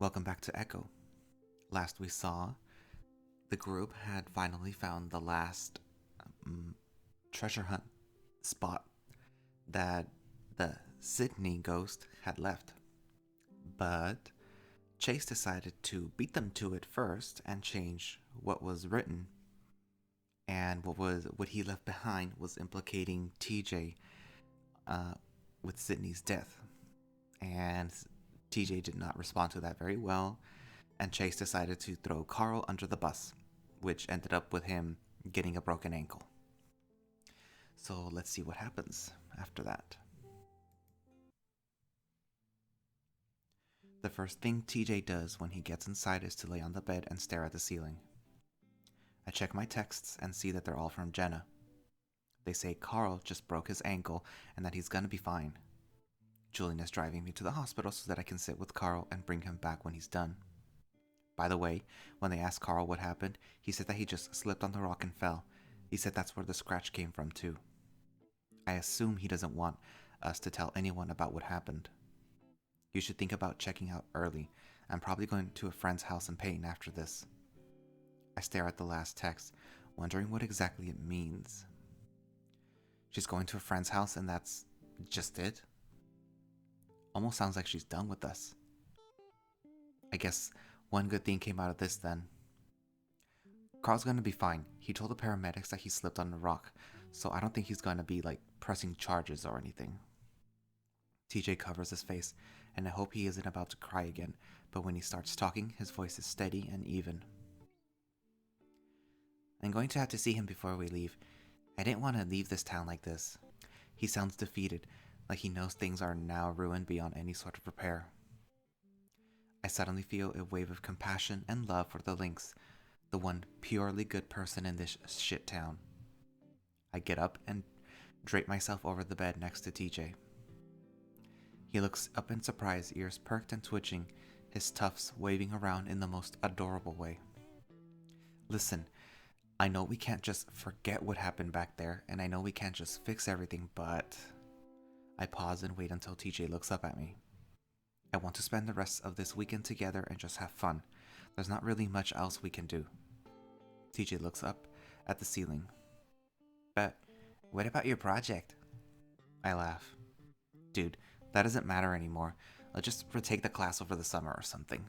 Welcome back to Echo. Last we saw, the group had finally found the last um, treasure hunt spot that the Sydney ghost had left. But Chase decided to beat them to it first and change what was written. And what he left behind was implicating TJ uh, with Sydney's death. And TJ did not respond to that very well, and Chase decided to throw Carl under the bus, which ended up with him getting a broken ankle. So let's see what happens after that. The first thing TJ does when he gets inside is to lay on the bed and stare at the ceiling. I check my texts and see that they're all from Jenna. They say Carl just broke his ankle and that he's gonna be fine. Julian is driving me to the hospital so that I can sit with Carl and bring him back when he's done. By the way, when they asked Carl what happened, he said that he just slipped on the rock and fell. He said that's where the scratch came from, too. I assume he doesn't want us to tell anyone about what happened. You should think about checking out early. I'm probably going to a friend's house in Payton after this. I stare at the last text, wondering what exactly it means. She's going to a friend's house and that's just it? Almost sounds like she's done with us. I guess one good thing came out of this then. Carl's gonna be fine. He told the paramedics that he slipped on a rock, so I don't think he's gonna be pressing charges or anything. TJ covers his face, and I hope he isn't about to cry again, but when he starts talking, his voice is steady and even. I'm going to have to see him before we leave. I didn't want to leave this town like this. He sounds defeated, like he knows things are now ruined beyond any sort of repair. I suddenly feel a wave of compassion and love for the Lynx, the one purely good person in this shit town. I get up and drape myself over the bed next to TJ. He looks up in surprise, ears perked and twitching, his tufts waving around in the most adorable way. Listen, I know we can't just forget what happened back there, and I know we can't just fix everything, but... I pause and wait until TJ looks up at me. I want to spend the rest of this weekend together and just have fun. There's not really much else we can do. TJ looks up at the ceiling. But what about your project? I laugh. Dude, that doesn't matter anymore. I'll just retake the class over the summer or something.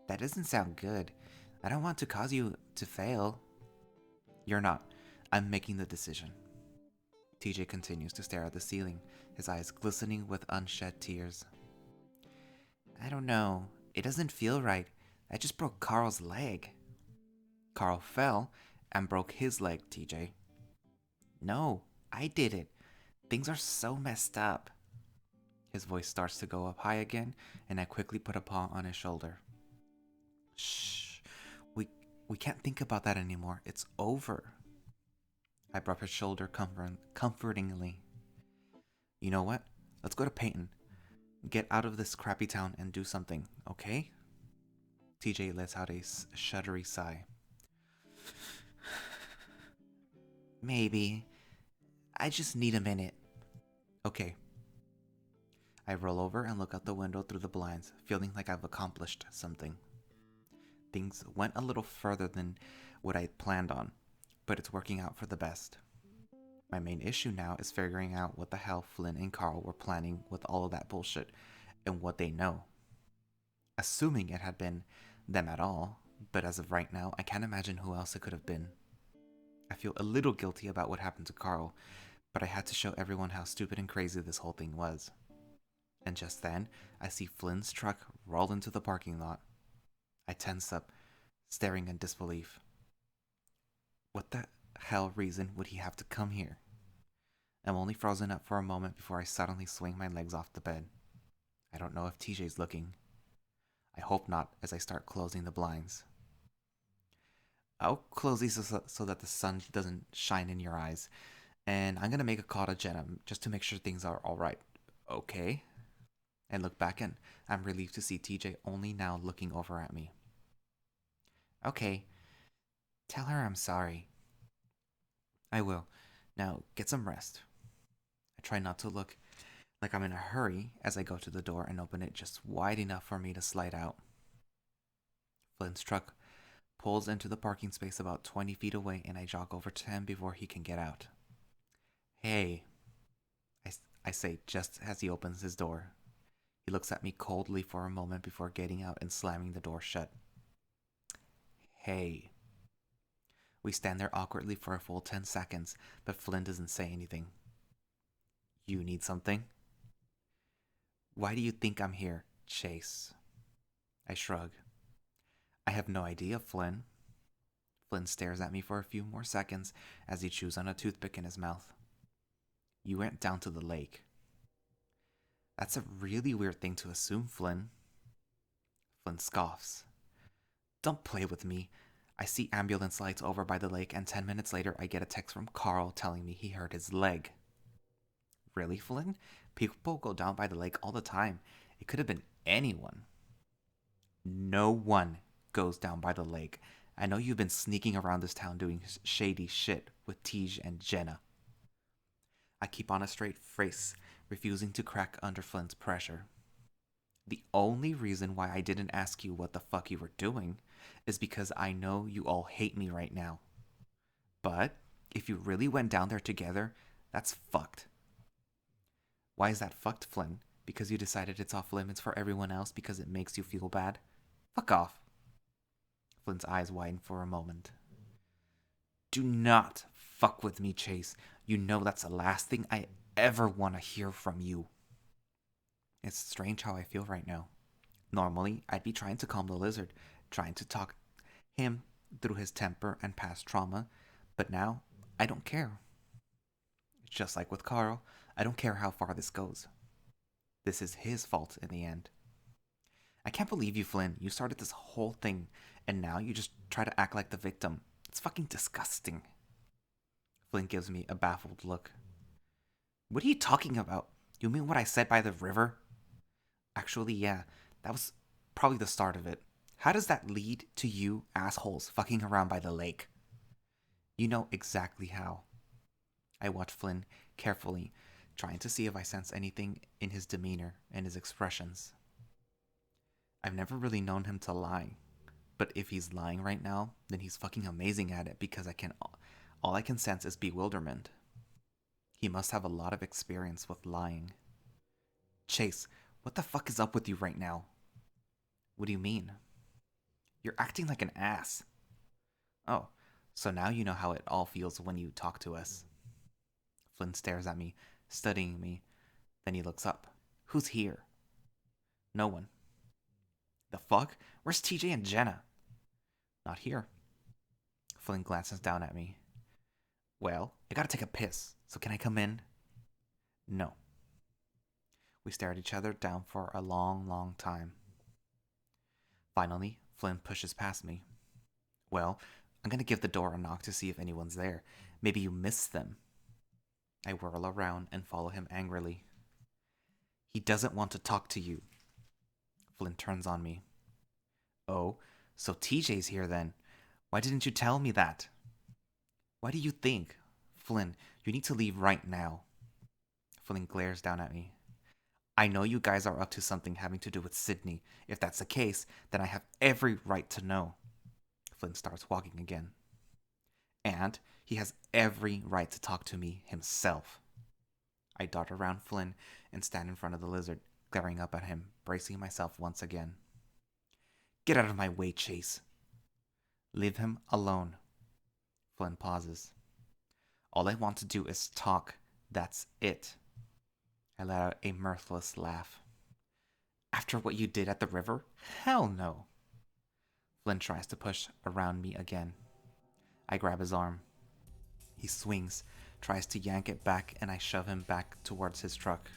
That doesn't sound good. I don't want to cause you to fail. You're not. I'm making the decision. TJ continues to stare at the ceiling, his eyes glistening with unshed tears. I don't know. It doesn't feel right. I just broke Carl's leg. Carl fell and broke his leg, TJ. No, I did it. Things are so messed up. His voice starts to go up high again, and I quickly put a paw on his shoulder. Shh. We can't think about that anymore. It's over. I rub his shoulder comfortingly. You know what? Let's go to Payton. Get out of this crappy town and do something, okay? TJ lets out a shuddery sigh. Maybe. I just need a minute. Okay. I roll over and look out the window through the blinds, feeling like I've accomplished something. Things went a little further than what I planned on, but it's working out for the best. My main issue now is figuring out what the hell Flynn and Carl were planning with all of that bullshit and what they know. Assuming it had been them at all, but as of right now, I can't imagine who else it could have been. I feel a little guilty about what happened to Carl, but I had to show everyone how stupid and crazy this whole thing was. And just then, I see Flynn's truck roll into the parking lot. I tense up, staring in disbelief. What the hell reason would he have to come here? I'm only frozen up for a moment before I suddenly swing my legs off the bed. I don't know if TJ's looking. I hope not, as I start closing the blinds. I'll close these so that the sun doesn't shine in your eyes, and I'm gonna make a call to Jenna just to make sure things are alright. Okay? I look back and I'm relieved to see TJ only now looking over at me. Okay, tell her I'm sorry. I will. Now get some rest. I try not to look like I'm in a hurry as I go to the door and open it just wide enough for me to slide out. Flynn's truck pulls into the parking space about 20 feet away, and I jog over to him before he can get out. Hey, I say just as he opens his door. He looks at me coldly for a moment before getting out and slamming the door shut. Hey. We stand there awkwardly for a full 10 seconds, but Flynn doesn't say anything. You need something? Why do you think I'm here, Chase? I shrug. I have no idea, Flynn. Flynn stares at me for a few more seconds as he chews on a toothpick in his mouth. You went down to the lake. That's a really weird thing to assume, Flynn. Flynn scoffs. Don't play with me. I see ambulance lights over by the lake, and 10 minutes later I get a text from Carl telling me he hurt his leg. Really, Flynn? People go down by the lake all the time. It could have been anyone. No one goes down by the lake. I know you've been sneaking around this town doing shady shit with Tej and Jenna. I keep on a straight face, refusing to crack under Flynn's pressure. The only reason why I didn't ask you what the fuck you were doing is because I know you all hate me right now. But if you really went down there together, that's fucked. Why is that fucked, Flynn? Because you decided it's off limits for everyone else because it makes you feel bad? Fuck off. Flynn's eyes widen for a moment. Do not fuck with me, Chase. You know that's the last thing I ever want to hear from you. It's strange how I feel right now. Normally, I'd be trying to calm the lizard, trying to talk him through his temper and past trauma, but now I don't care. Just like with Carl, I don't care how far this goes. This is his fault in the end. I can't believe you, Flynn. You started this whole thing, and now you just try to act like the victim. It's fucking disgusting. Flynn gives me a baffled look. What are you talking about? You mean what I said by the river? Actually, yeah, that was probably the start of it. How does that lead to you assholes fucking around by the lake? You know exactly how. I watch Flynn carefully, trying to see if I sense anything in his demeanor and his expressions. I've never really known him to lie, but if he's lying right now, then he's fucking amazing at it because all I can sense is bewilderment. He must have a lot of experience with lying. Chase, what the fuck is up with you right now? What do you mean? You're acting like an ass. Oh, so now you know how it all feels when you talk to us. Flynn stares at me, studying me. Then he looks up. Who's here? No one. The fuck? Where's TJ and Jenna? Not here. Flynn glances down at me. Well, I gotta take a piss, so can I come in? No. We stare at each other down for a long, long time. Finally, Flynn pushes past me. Well, I'm gonna give the door a knock to see if anyone's there. Maybe you missed them. I whirl around and follow him angrily. He doesn't want to talk to you. Flynn turns on me. Oh, so TJ's here then. Why didn't you tell me that? Why do you think? Flynn, you need to leave right now. Flynn glares down at me. I know you guys are up to something having to do with Sydney. If that's the case, then I have every right to know. Flynn starts walking again. And he has every right to talk to me himself. I dart around Flynn and stand in front of the lizard, glaring up at him, bracing myself once again. Get out of my way, Chase. Leave him alone. Flynn pauses. All I want to do is talk. That's it. I let out a mirthless laugh. After what you did at the river? Hell no. Flynn tries to push around me again. I grab his arm. He swings, tries to yank it back, and I shove him back towards his truck.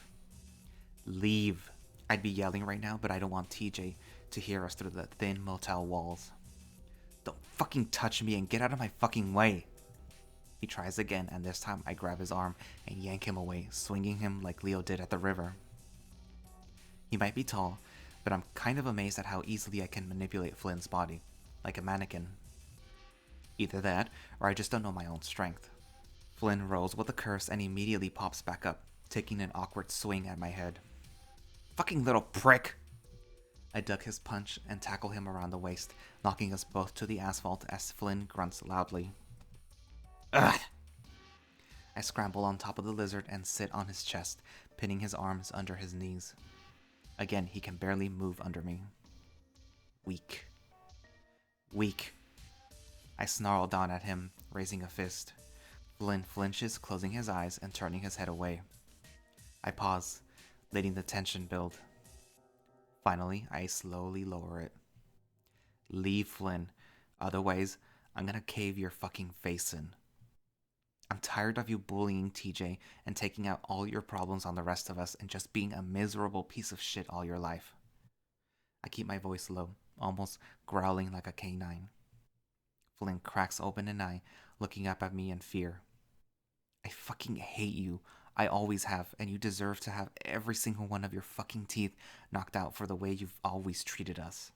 Leave. I'd be yelling right now, but I don't want TJ to hear us through the thin motel walls. Don't fucking touch me and get out of my fucking way. He tries again, and this time I grab his arm and yank him away, swinging him like Leo did at the river. He might be tall, but I'm kind of amazed at how easily I can manipulate Flynn's body, like a mannequin. Either that, or I just don't know my own strength. Flynn rolls with a curse and immediately pops back up, taking an awkward swing at my head. Fucking little prick! I duck his punch and tackle him around the waist, knocking us both to the asphalt as Flynn grunts loudly. Ugh! I scramble on top of the lizard and sit on his chest, pinning his arms under his knees. Again, he can barely move under me. Weak. Weak. I snarl down at him, raising a fist. Flynn flinches, closing his eyes and turning his head away. I pause, letting the tension build. Finally, I slowly lower it. Leave, Flynn. Otherwise, I'm gonna cave your fucking face in. I'm tired of you bullying TJ and taking out all your problems on the rest of us and just being a miserable piece of shit all your life. I keep my voice low, almost growling like a canine. Flynn cracks open an eye, looking up at me in fear. I fucking hate you. I always have, and you deserve to have every single one of your fucking teeth knocked out for the way you've always treated us.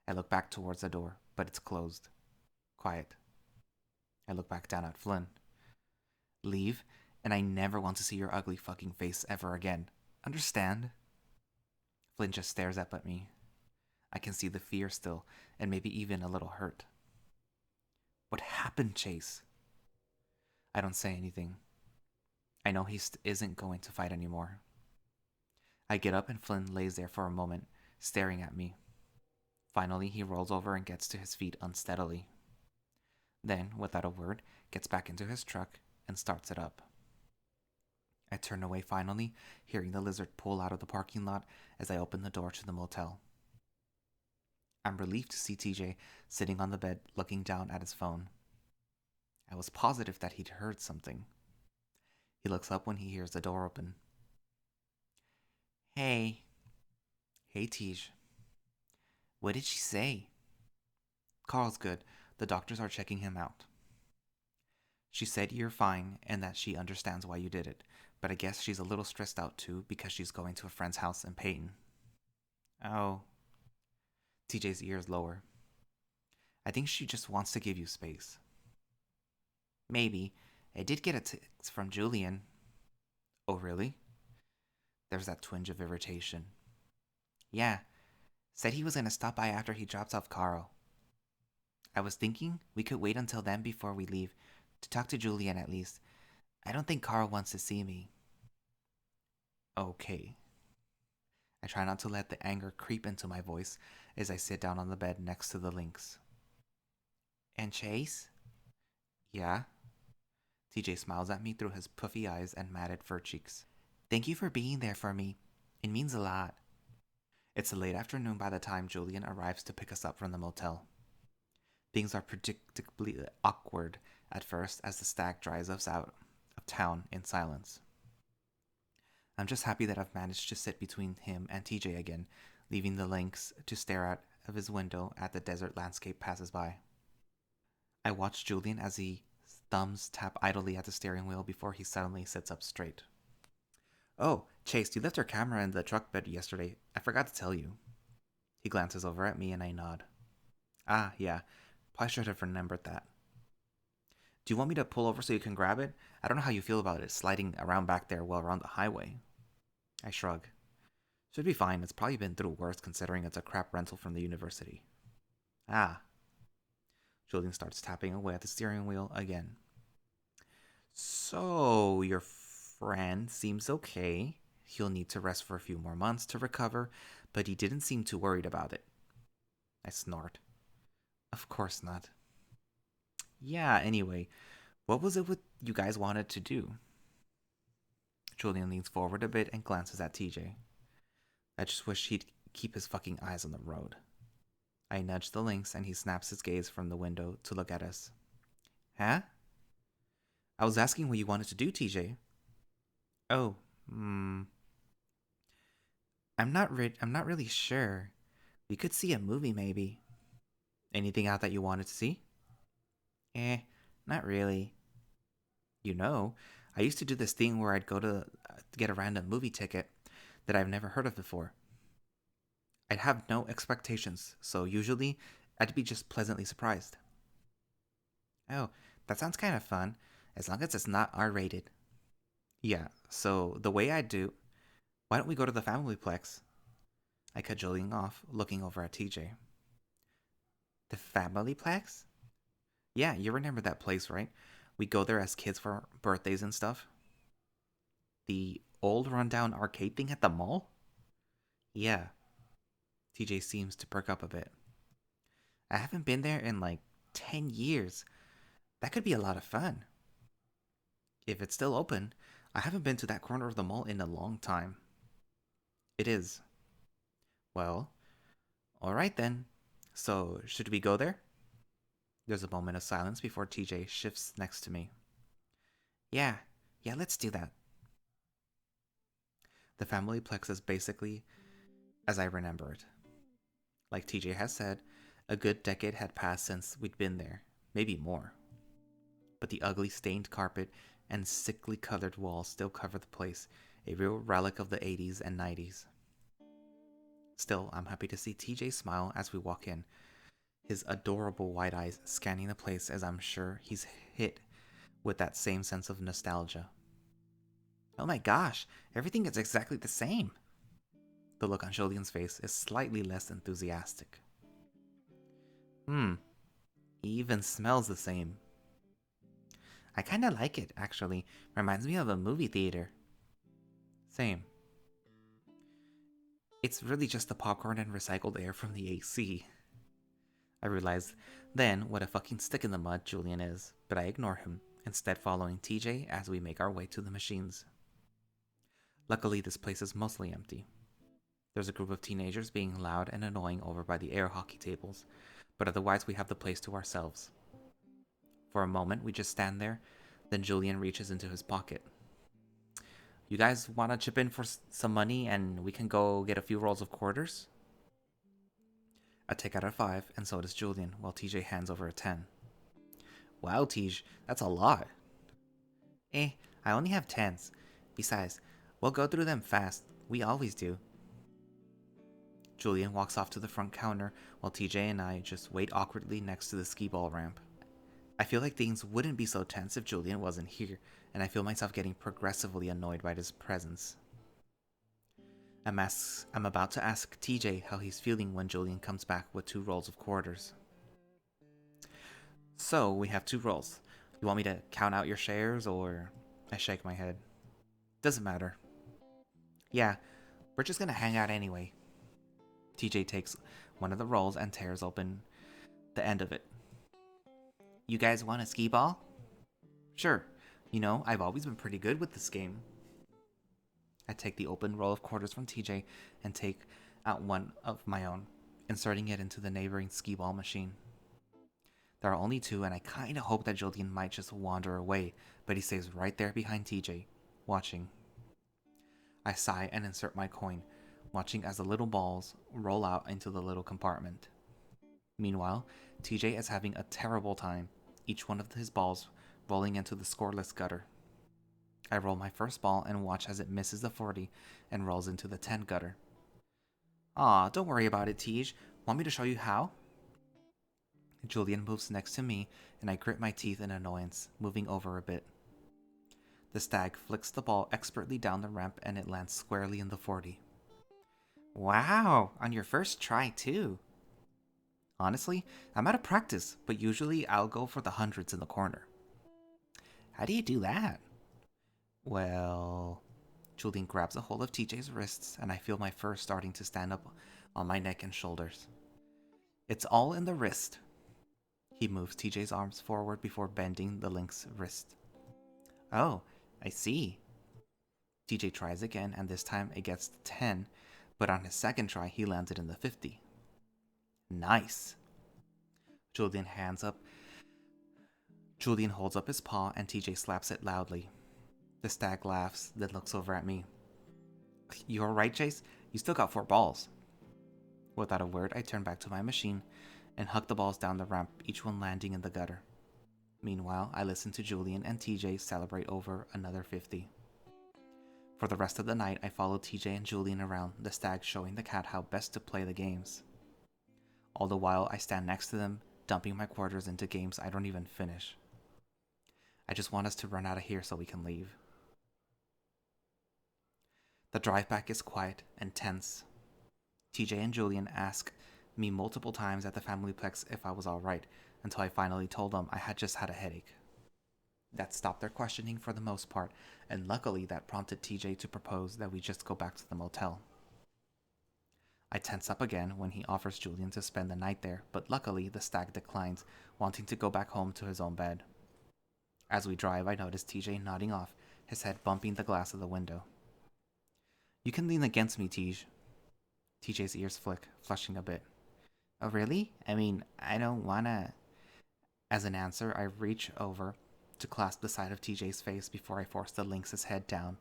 I look back towards the door, but it's closed. Quiet. I look back down at Flynn. Leave, and I never want to see your ugly fucking face ever again. Understand? Flynn just stares up at me. I can see the fear still, and maybe even a little hurt. What happened, Chase? I don't say anything. I know he isn't going to fight anymore. I get up and Flynn lays there for a moment, staring at me. Finally, he rolls over and gets to his feet unsteadily. Then, without a word, gets back into his truck and starts it up. I turn away finally, hearing the lizard pull out of the parking lot as I open the door to the motel. I'm relieved to see TJ sitting on the bed looking down at his phone. I was positive that he'd heard something. He looks up when he hears the door open. Hey. Hey, Tej. What did she say? Carl's good. The doctors are checking him out. She said you're fine and that she understands why you did it, but I guess she's a little stressed out too because she's going to a friend's house in Peyton. Oh. TJ's ears lower. I think she just wants to give you space. Maybe. I did get a text from Julian. Oh, really? There's that twinge of irritation. Yeah. Said he was going to stop by after he drops off Carl. I was thinking we could wait until then before we leave, to talk to Julian at least. I don't think Carl wants to see me. Okay. I try not to let the anger creep into my voice as I sit down on the bed next to the Lynx. And Chase? Yeah? TJ smiles at me through his puffy eyes and matted fur cheeks. Thank you for being there for me. It means a lot. It's a late afternoon by the time Julian arrives to pick us up from the motel. Things are predictably awkward at first as the stag drives us out of town in silence. I'm just happy that I've managed to sit between him and TJ again, leaving the Lynx to stare out of his window at the desert landscape passes by. I watch Julian as he thumbs tap idly at the steering wheel before he suddenly sits up straight. Oh, Chase, you left your camera in the truck bed yesterday. I forgot to tell you. He glances over at me and I nod. Ah, yeah. Probably should have remembered that. Do you want me to pull over so you can grab it? I don't know how you feel about it sliding around back there while we're on the highway. I shrug. Should be fine. It's probably been through worse considering it's a crap rental from the university. Ah. Julian starts tapping away at the steering wheel again. So, your friend seems okay. He'll need to rest for a few more months to recover, but he didn't seem too worried about it. I snort. Of course not. Yeah, anyway, what was it you guys wanted to do? Julian leans forward a bit and glances at TJ. I just wish he'd keep his fucking eyes on the road. I nudge the Lynx and he snaps his gaze from the window to look at us. Huh? I was asking what you wanted to do, TJ. Oh, I'm not really sure. We could see a movie maybe. Anything out that you wanted to see? Not really. You know, I used to do this thing where I'd go to get a random movie ticket that I've never heard of before. I'd have no expectations, so usually I'd be just pleasantly surprised. Oh, that sounds kind of fun, as long as it's not R-rated. Yeah, So, the way I do, why don't we go to the family plex? I cut Julian off, looking over at TJ. The family plex? Yeah, you remember that place, right? We go there as kids for birthdays and stuff. The old rundown arcade thing at the mall? Yeah. TJ seems to perk up a bit. I haven't been there in like 10 years. That could be a lot of fun. If it's still open, I haven't been to that corner of the mall in a long time. It is. Well, alright then. So, should we go there? There's a moment of silence before TJ shifts next to me. Yeah, let's do that. The family plex is basically as I remember it. Like TJ has said, a good decade had passed since we'd been there, maybe more. But the ugly stained carpet and sickly colored walls still cover the place, a real relic of the 80s and 90s. Still, I'm happy to see TJ smile as we walk in, his adorable wide eyes scanning the place as I'm sure he's hit with that same sense of nostalgia. Oh my gosh, everything is exactly the same. The look on Julian's face is slightly less enthusiastic. He even smells the same. I kinda like it, actually. Reminds me of a movie theater. Same. It's really just the popcorn and recycled air from the AC. I realized then what a fucking stick in the mud Julian is, but I ignore him, instead following TJ as we make our way to the machines. Luckily, this place is mostly empty. There's a group of teenagers being loud and annoying over by the air hockey tables, but otherwise we have the place to ourselves. For a moment, we just stand there, then Julian reaches into his pocket. You guys want to chip in for some money and we can go get a few rolls of quarters? I take out a 5, and so does Julian, while TJ hands over a 10. Wow, Tej, that's a lot. I only have 10s. Besides, we'll go through them fast. We always do. Julian walks off to the front counter, while TJ and I just wait awkwardly next to the skee ball ramp. I feel like things wouldn't be so tense if Julian wasn't here, and I feel myself getting progressively annoyed by his presence. I'm about to ask TJ how he's feeling when Julian comes back with 2 rolls of quarters. So, we have 2 rolls. You want me to count out your shares, or... I shake my head. Doesn't matter. Yeah, we're just gonna hang out anyway. TJ takes one of the rolls and tears open the end of it. You guys want a skee ball? Sure. You know, I've always been pretty good with this game. I take the open roll of quarters from TJ and take out one of my own, inserting it into the neighboring skee ball machine. There are only 2, and I kinda hope that Julian might just wander away, but he stays right there behind TJ, watching. I sigh and insert my coin, watching as the little balls roll out into the little compartment. Meanwhile, TJ is having a terrible time, each one of his balls rolling into the scoreless gutter. I roll my first ball and watch as it misses the 40 and rolls into the 10 gutter. Aw, don't worry about it, Tej. Want me to show you how? Julian moves next to me, and I grit my teeth in annoyance, moving over a bit. The stag flicks the ball expertly down the ramp and it lands squarely in the 40. Wow, on your first try too. Honestly, I'm out of practice, but usually I'll go for the hundreds in the corner. How do you do that? Well... Julian grabs a hold of TJ's wrists, and I feel my fur starting to stand up on my neck and shoulders. It's all in the wrist. He moves TJ's arms forward before bending the link's wrist. Oh, I see. TJ tries again, and this time it gets 10, but on his second try, he lands it in the 50. Nice. Julian holds up his paw, and TJ slaps it loudly. The stag laughs, then looks over at me. You alright, Chase? You still got 4 balls. Without a word, I turn back to my machine and huck the balls down the ramp, each one landing in the gutter. Meanwhile, I listen to Julian and TJ celebrate over another 50. For the rest of the night, I follow TJ and Julian around, the stag showing the cat how best to play the games. All the while, I stand next to them, dumping my quarters into games I don't even finish. I just want us to run out of here so we can leave. The drive back is quiet and tense. TJ and Julian ask me multiple times at the family plex if I was alright, until I finally told them I had just had a headache. That stopped their questioning for the most part, and luckily that prompted TJ to propose that we just go back to the motel. I tense up again when he offers Julian to spend the night there, but luckily the stag declines, wanting to go back home to his own bed. As we drive, I notice TJ nodding off, his head bumping the glass of the window. You can lean against me, Tej. TJ's ears flick, flushing a bit. Oh, really? I mean, I don't wanna. As an answer, I reach over to clasp the side of TJ's face before I force the lynx's head down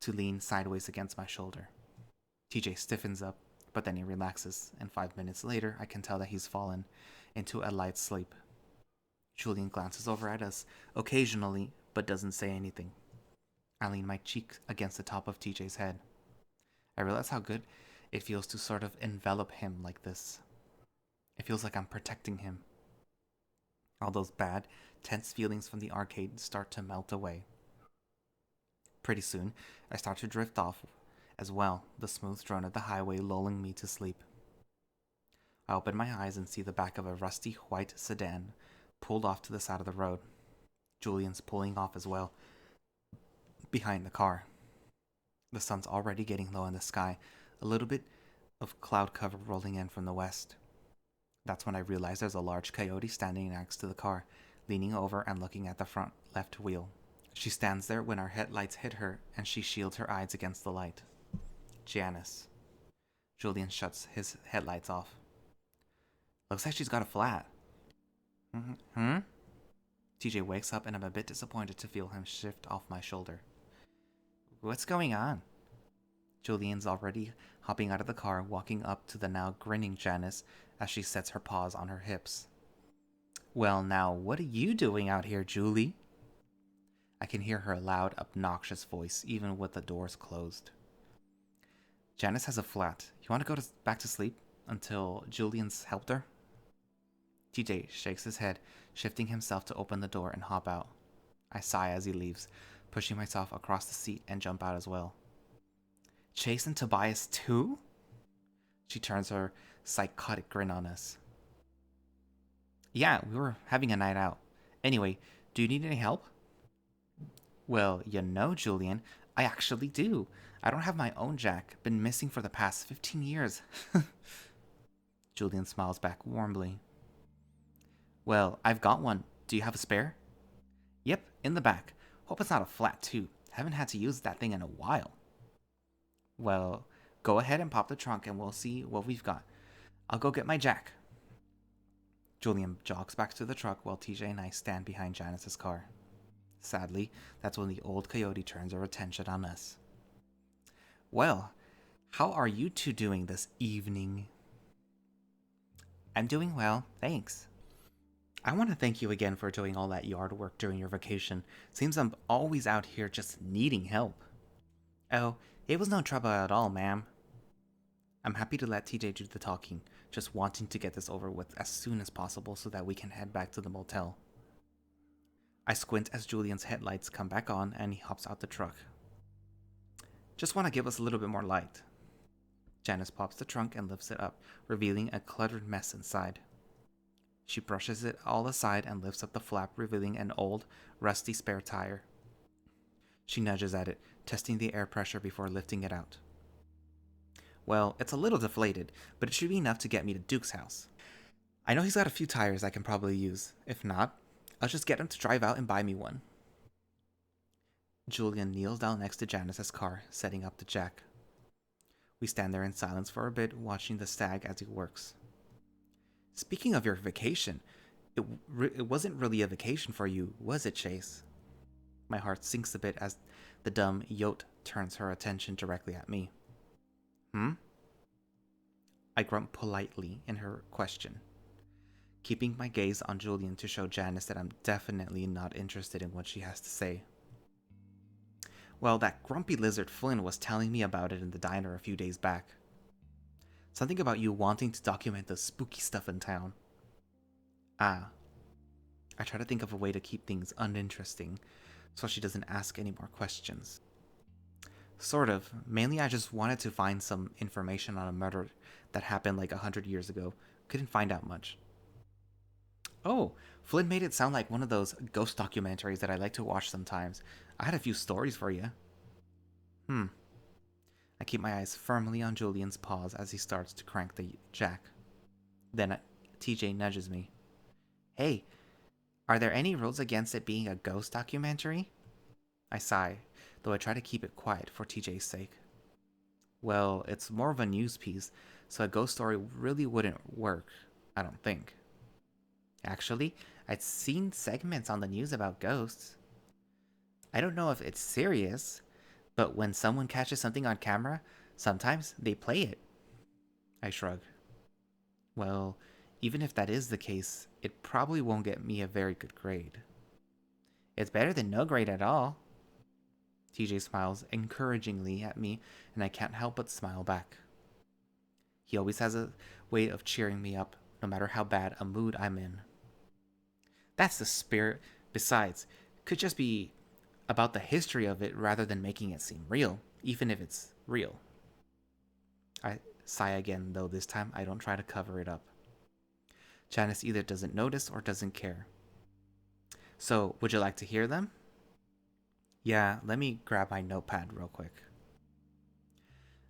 to lean sideways against my shoulder. TJ stiffens up, but then he relaxes, and 5 minutes later, I can tell that he's fallen into a light sleep. Julian glances over at us occasionally, but doesn't say anything. I lean my cheek against the top of TJ's head. I realize how good it feels to sort of envelop him like this. It feels like I'm protecting him. All those bad, tense feelings from the arcade start to melt away. Pretty soon, I start to drift off as well, the smooth drone of the highway lulling me to sleep. I open my eyes and see the back of a rusty white sedan pulled off to the side of the road. Julian's pulling off as well, behind the car. The sun's already getting low in the sky, a little bit of cloud cover rolling in from the west. That's when I realize there's a large coyote standing next to the car, leaning over and looking at the front left wheel. She stands there when our headlights hit her, and she shields her eyes against the light. Janice. Julian shuts his headlights off. Looks like she's got a flat. Hmm? TJ wakes up and I'm a bit disappointed to feel him shift off my shoulder. What's going on? Julian's already hopping out of the car, walking up to the now grinning Janice as she sets her paws on her hips. Well, now, what are you doing out here, Julie? I can hear her loud, obnoxious voice, even with the doors closed. Janice has a flat. You want to go back to sleep until Julian's helped her? TJ shakes his head, shifting himself to open the door and hop out. I sigh as he leaves, pushing myself across the seat and jump out as well. Chase and Tobias too? She turns her psychotic grin on us. Yeah, we were having a night out. Anyway, do you need any help? Well, Julian, I actually do. I don't have my own jack. Been missing for the past 15 years. Julian smiles back warmly. Well, I've got one. Do you have a spare? Yep, in the back. Hope it's not a flat, too. Haven't had to use that thing in a while. Well, go ahead and pop the trunk and we'll see what we've got. I'll go get my jack. Julian jogs back to the truck while TJ and I stand behind Janice's car. Sadly, that's when the old coyote turns her attention on us. Well, how are you two doing this evening? I'm doing well, thanks. I want to thank you again for doing all that yard work during your vacation. Seems I'm always out here just needing help. Oh, it was no trouble at all, ma'am. I'm happy to let TJ do the talking, just wanting to get this over with as soon as possible so that we can head back to the motel. I squint as Julian's headlights come back on and he hops out the truck. Just want to give us a little bit more light. Janice pops the trunk and lifts it up, revealing a cluttered mess inside. She brushes it all aside and lifts up the flap, revealing an old, rusty spare tire. She nudges at it, testing the air pressure before lifting it out. Well, it's a little deflated, but it should be enough to get me to Duke's house. I know he's got a few tires I can probably use. If not, I'll just get him to drive out and buy me one. Julian kneels down next to Janice's car, setting up the jack. We stand there in silence for a bit, watching the stag as he works. Speaking of your vacation, it wasn't really a vacation for you, was it, Chase? My heart sinks a bit as the dumb yote turns her attention directly at me. I grunt politely in her question, keeping my gaze on Julian to show Janice that I'm definitely not interested in what she has to say. Well, that grumpy lizard Flynn was telling me about it in the diner a few days back. Something about you wanting to document the spooky stuff in town. I try to think of a way to keep things uninteresting so she doesn't ask any more questions. Sort of. Mainly, I just wanted to find some information on a murder that happened like 100 years ago. Couldn't find out much. Oh, Flynn made it sound like one of those ghost documentaries that I like to watch sometimes. I had a few stories for you. Hmm. I keep my eyes firmly on Julian's paws as he starts to crank the jack. Then TJ nudges me. Hey, are there any rules against it being a ghost documentary? I sigh, though I try to keep it quiet for TJ's sake. Well, it's more of a news piece, so a ghost story really wouldn't work, I don't think. Actually, I'd seen segments on the news about ghosts. I don't know if it's serious, but when someone catches something on camera, sometimes they play it. I shrug. Well, even if that is the case, it probably won't get me a very good grade. It's better than no grade at all. TJ smiles encouragingly at me, and I can't help but smile back. He always has a way of cheering me up, no matter how bad a mood I'm in. That's the spirit. Besides, could just be about the history of it rather than making it seem real, even if it's real. I sigh again, though this time I don't try to cover it up. Janice either doesn't notice or doesn't care. So, would you like to hear them? Yeah, let me grab my notepad real quick.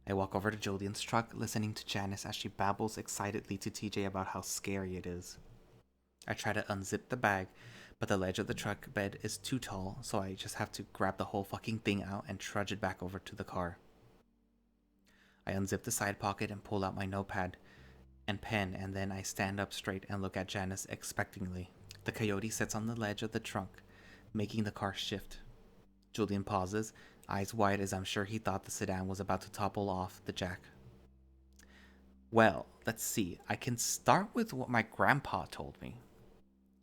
I walk over to Julian's truck, listening to Janice as she babbles excitedly to TJ about how scary it is. I try to unzip the bag, but the ledge of the truck bed is too tall, so I just have to grab the whole fucking thing out and trudge it back over to the car. I unzip the side pocket and pull out my notepad and pen, and then I stand up straight and look at Janice expectingly. The coyote sits on the ledge of the trunk, making the car shift. Julian pauses, eyes wide as I'm sure he thought the sedan was about to topple off the jack. Well, let's see. I can start with what my grandpa told me.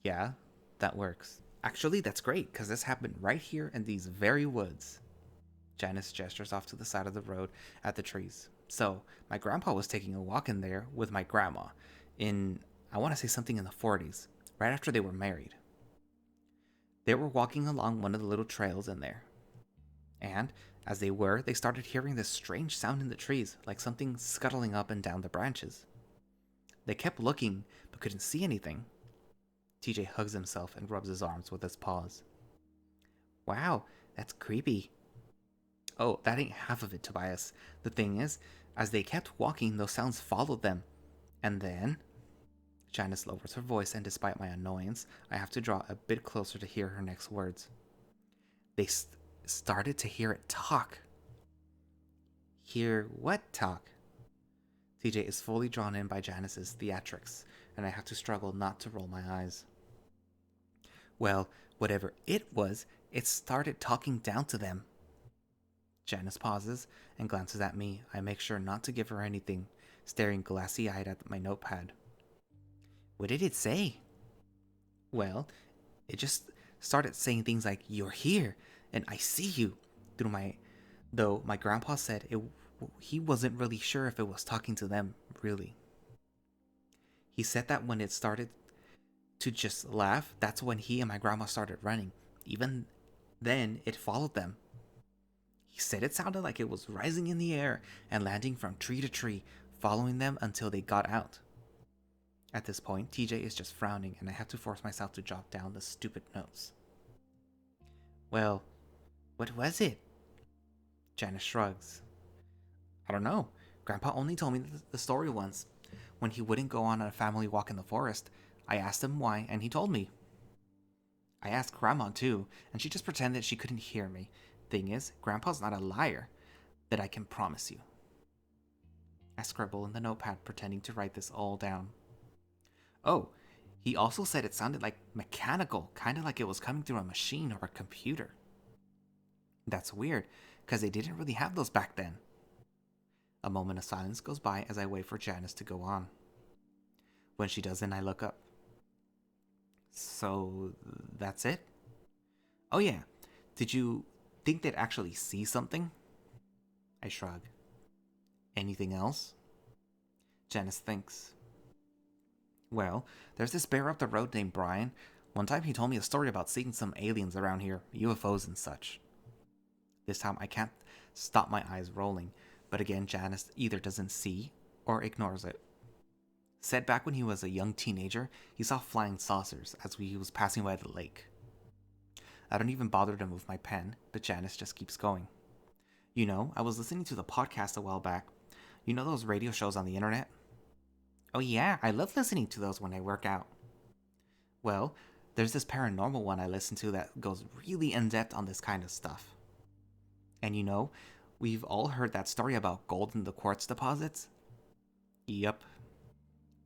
Yeah, that works. Actually, that's great, because this happened right here in these very woods. Janice gestures off to the side of the road at the trees. So, my grandpa was taking a walk in there with my grandma in, I want to say something in the 40s, right after they were married. They were walking along one of the little trails in there. And, as they started hearing this strange sound in the trees, like something scuttling up and down the branches. They kept looking, but couldn't see anything. TJ hugs himself and rubs his arms with his paws. Wow, that's creepy. Oh, that ain't half of it, Tobias. The thing is, as they kept walking, those sounds followed them. And then... Janice lowers her voice, and despite my annoyance, I have to draw a bit closer to hear her next words. They started to hear it talk. Hear what talk? TJ is fully drawn in by Janice's theatrics, and I have to struggle not to roll my eyes. Well, whatever it was, it started talking down to them. Janice pauses and glances at me. I make sure not to give her anything, staring glassy-eyed at my notepad. What did it say? Well, it just started saying things like, "You're here, and I see you," though my grandpa said he wasn't really sure if it was talking to them, really. He said that when it started to just laugh, that's when he and my grandma started running. Even then, it followed them. He said it sounded like it was rising in the air and landing from tree to tree, following them until they got out. At this point, TJ is just frowning, and I have to force myself to jot down the stupid notes. Well, what was it? Janice shrugs. I don't know. Grandpa only told me the story once. When he wouldn't go on a family walk in the forest, I asked him why, and he told me. I asked Grandma too, and she just pretended she couldn't hear me. Thing is, Grandpa's not a liar, that I can promise you. I scribble in the notepad, pretending to write this all down. Oh, he also said it sounded like mechanical, kind of like it was coming through a machine or a computer. That's weird, because they didn't really have those back then. A moment of silence goes by as I wait for Janice to go on. When she doesn't, I look up. So, that's it? Oh yeah, did you think they'd actually see something? I shrug. Anything else? Janice thinks. Well, there's this bear up the road named Brian. One time he told me a story about seeing some aliens around here, UFOs and such. This time I can't stop my eyes rolling, but again, Janice either doesn't see or ignores it. Said back when he was a young teenager, he saw flying saucers as he was passing by the lake. I don't even bother to move my pen, but Janice just keeps going. You know, I was listening to the podcast a while back. You know those radio shows on the internet? Oh yeah, I love listening to those when I work out. Well, there's this paranormal one I listen to that goes really in depth on this kind of stuff. And you know, we've all heard that story about gold in the quartz deposits? Yep.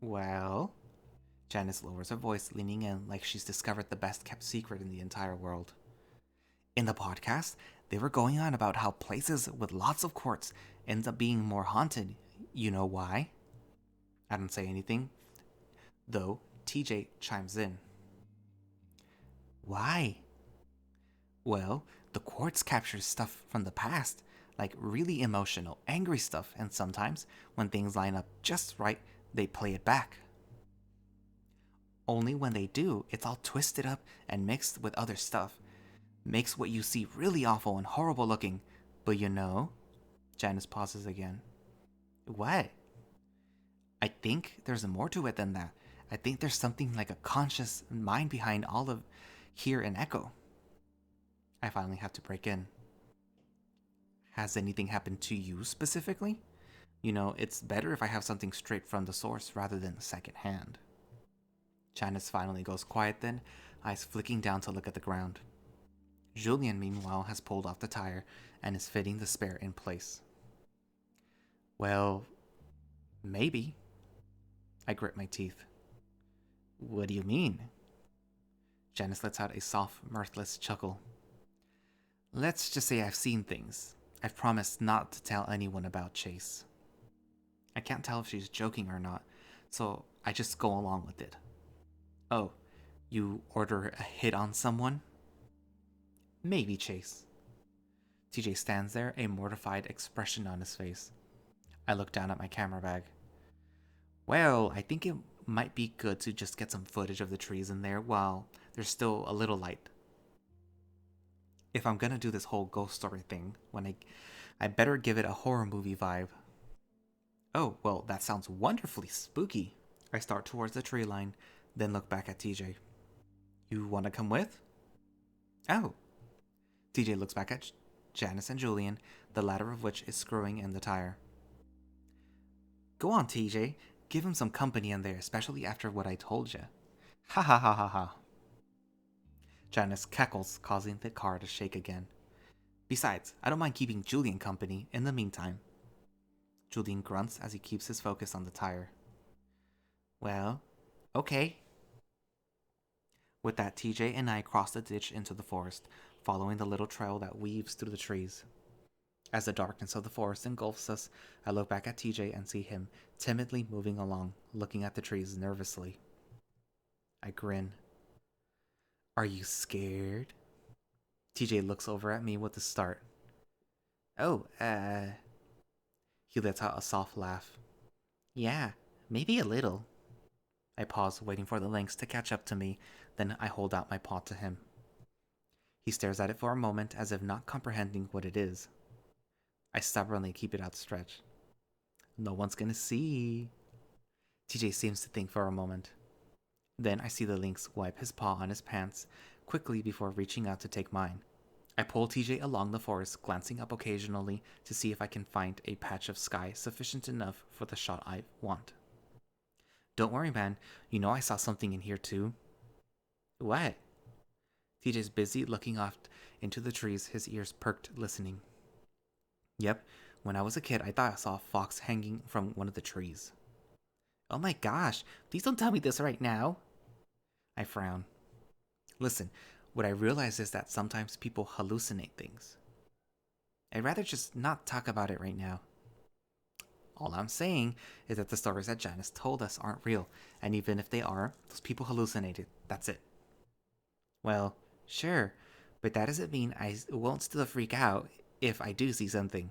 Well, Janice lowers her voice, leaning in like she's discovered the best kept secret in the entire world. In the podcast, they were going on about how places with lots of quartz end up being more haunted. You know why? I don't say anything, though TJ chimes in. Why? Well, the quartz captures stuff from the past, like really emotional, angry stuff, and sometimes, when things line up just right, they play it back. Only when they do, it's all twisted up and mixed with other stuff. Makes what you see really awful and horrible looking. But you know, Janice pauses again. What? I think there's more to it than that. I think there's something like a conscious mind behind all of here in Echo. I finally have to break in. Has anything happened to you specifically? You know, it's better if I have something straight from the source rather than secondhand. Janice finally goes quiet then, eyes flicking down to look at the ground. Julian, meanwhile, has pulled off the tire and is fitting the spare in place. Well, maybe. I grit my teeth. What do you mean? Janice lets out a soft, mirthless chuckle. Let's just say I've seen things. I've promised not to tell anyone about Chase. I can't tell if she's joking or not, so I just go along with it. Oh, you order a hit on someone? Maybe, Chase. TJ stands there, a mortified expression on his face. I look down at my camera bag. Well, I think it might be good to just get some footage of the trees in there while there's still a little light. If I'm gonna do this whole ghost story thing, I better give it a horror movie vibe. Oh, well, that sounds wonderfully spooky. I start towards the tree line, then look back at TJ. You wanna come with? Oh. TJ looks back at Janice and Julian, the latter of which is screwing in the tire. Go on, TJ. Give him some company in there, especially after what I told you. Ha ha ha ha ha. Janice cackles, causing the car to shake again. Besides, I don't mind keeping Julian company in the meantime. Julian grunts as he keeps his focus on the tire. Well, okay. With that, TJ and I cross the ditch into the forest, following the little trail that weaves through the trees. As the darkness of the forest engulfs us, I look back at TJ and see him timidly moving along, looking at the trees nervously. I grin. Are you scared? TJ looks over at me with a start. Oh, He lets out a soft laugh. Yeah, maybe a little. I pause, waiting for the lynx to catch up to me, then I hold out my paw to him. He stares at it for a moment as if not comprehending what it is. I stubbornly keep it outstretched. No one's gonna see. TJ seems to think for a moment. Then I see the lynx wipe his paw on his pants quickly before reaching out to take mine. I pull TJ along the forest, glancing up occasionally to see if I can find a patch of sky sufficient enough for the shot I want. Don't worry, man. You know I saw something in here too. What? TJ's busy looking off into the trees, his ears perked, listening. Yep, when I was a kid, I thought I saw a fox hanging from one of the trees. Oh my gosh, please don't tell me this right now. I frown. Listen, what I realize is that sometimes people hallucinate things. I'd rather just not talk about it right now. All I'm saying is that the stories that Janice told us aren't real, and even if they are, those people hallucinated. That's it. Well, sure, but that doesn't mean I won't still freak out if I do see something.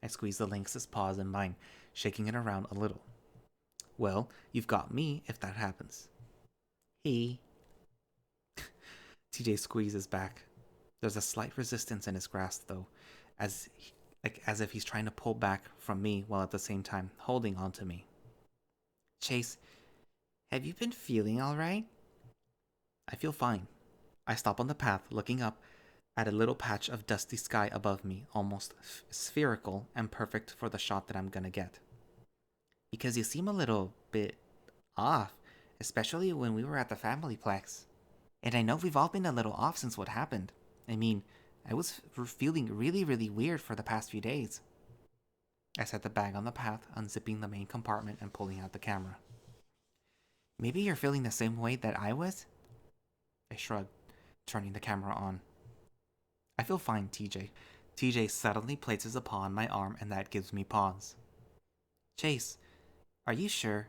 I squeeze the lynx's paws in mine, shaking it around a little. Well, you've got me if that happens. Hey. TJ squeezes back. There's a slight resistance in his grasp, though, as if he's trying to pull back from me while at the same time holding on to me. Chase, have you been feeling all right? I feel fine. I stop on the path, looking up at a little patch of dusty sky above me, almost spherical and perfect for the shot that I'm gonna get. Because you seem a little bit off, especially when we were at the family plex. And I know we've all been a little off since what happened. I mean, I was feeling really, really weird for the past few days. I set the bag on the path, unzipping the main compartment and pulling out the camera. Maybe you're feeling the same way that I was? I shrugged, turning the camera on. I feel fine, TJ. TJ suddenly places a paw on my arm, and that gives me pause. Chase, are you sure?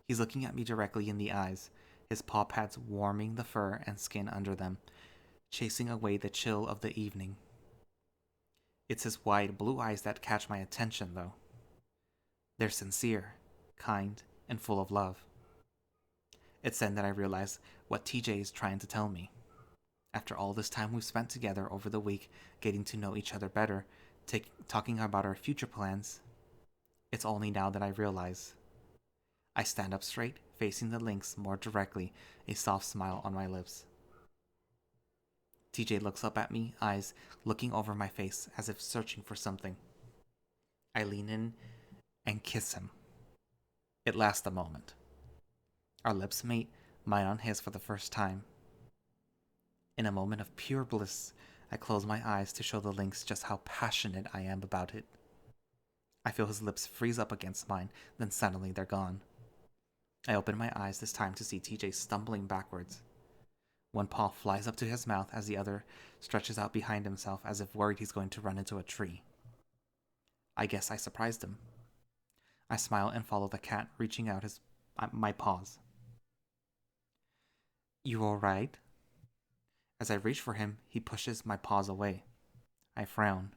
He's looking at me directly in the eyes, his paw pads warming the fur and skin under them, chasing away the chill of the evening. It's his wide blue eyes that catch my attention, though. They're sincere, kind, and full of love. It's then that I realize what TJ is trying to tell me. After all this time we've spent together over the week, getting to know each other better, talking about our future plans, it's only now that I realize. I stand up straight, facing the Lynx more directly, a soft smile on my lips. TJ looks up at me, eyes looking over my face as if searching for something. I lean in and kiss him. It lasts a moment. Our lips meet, mine on his for the first time. In a moment of pure bliss, I close my eyes to show the Lynx just how passionate I am about it. I feel his lips freeze up against mine, then suddenly they're gone. I open my eyes this time to see TJ stumbling backwards. One paw flies up to his mouth as the other stretches out behind himself as if worried he's going to run into a tree. I guess I surprised him. I smile and follow the cat, reaching out my paws. You alright? As I reach for him, he pushes my paws away. I frown.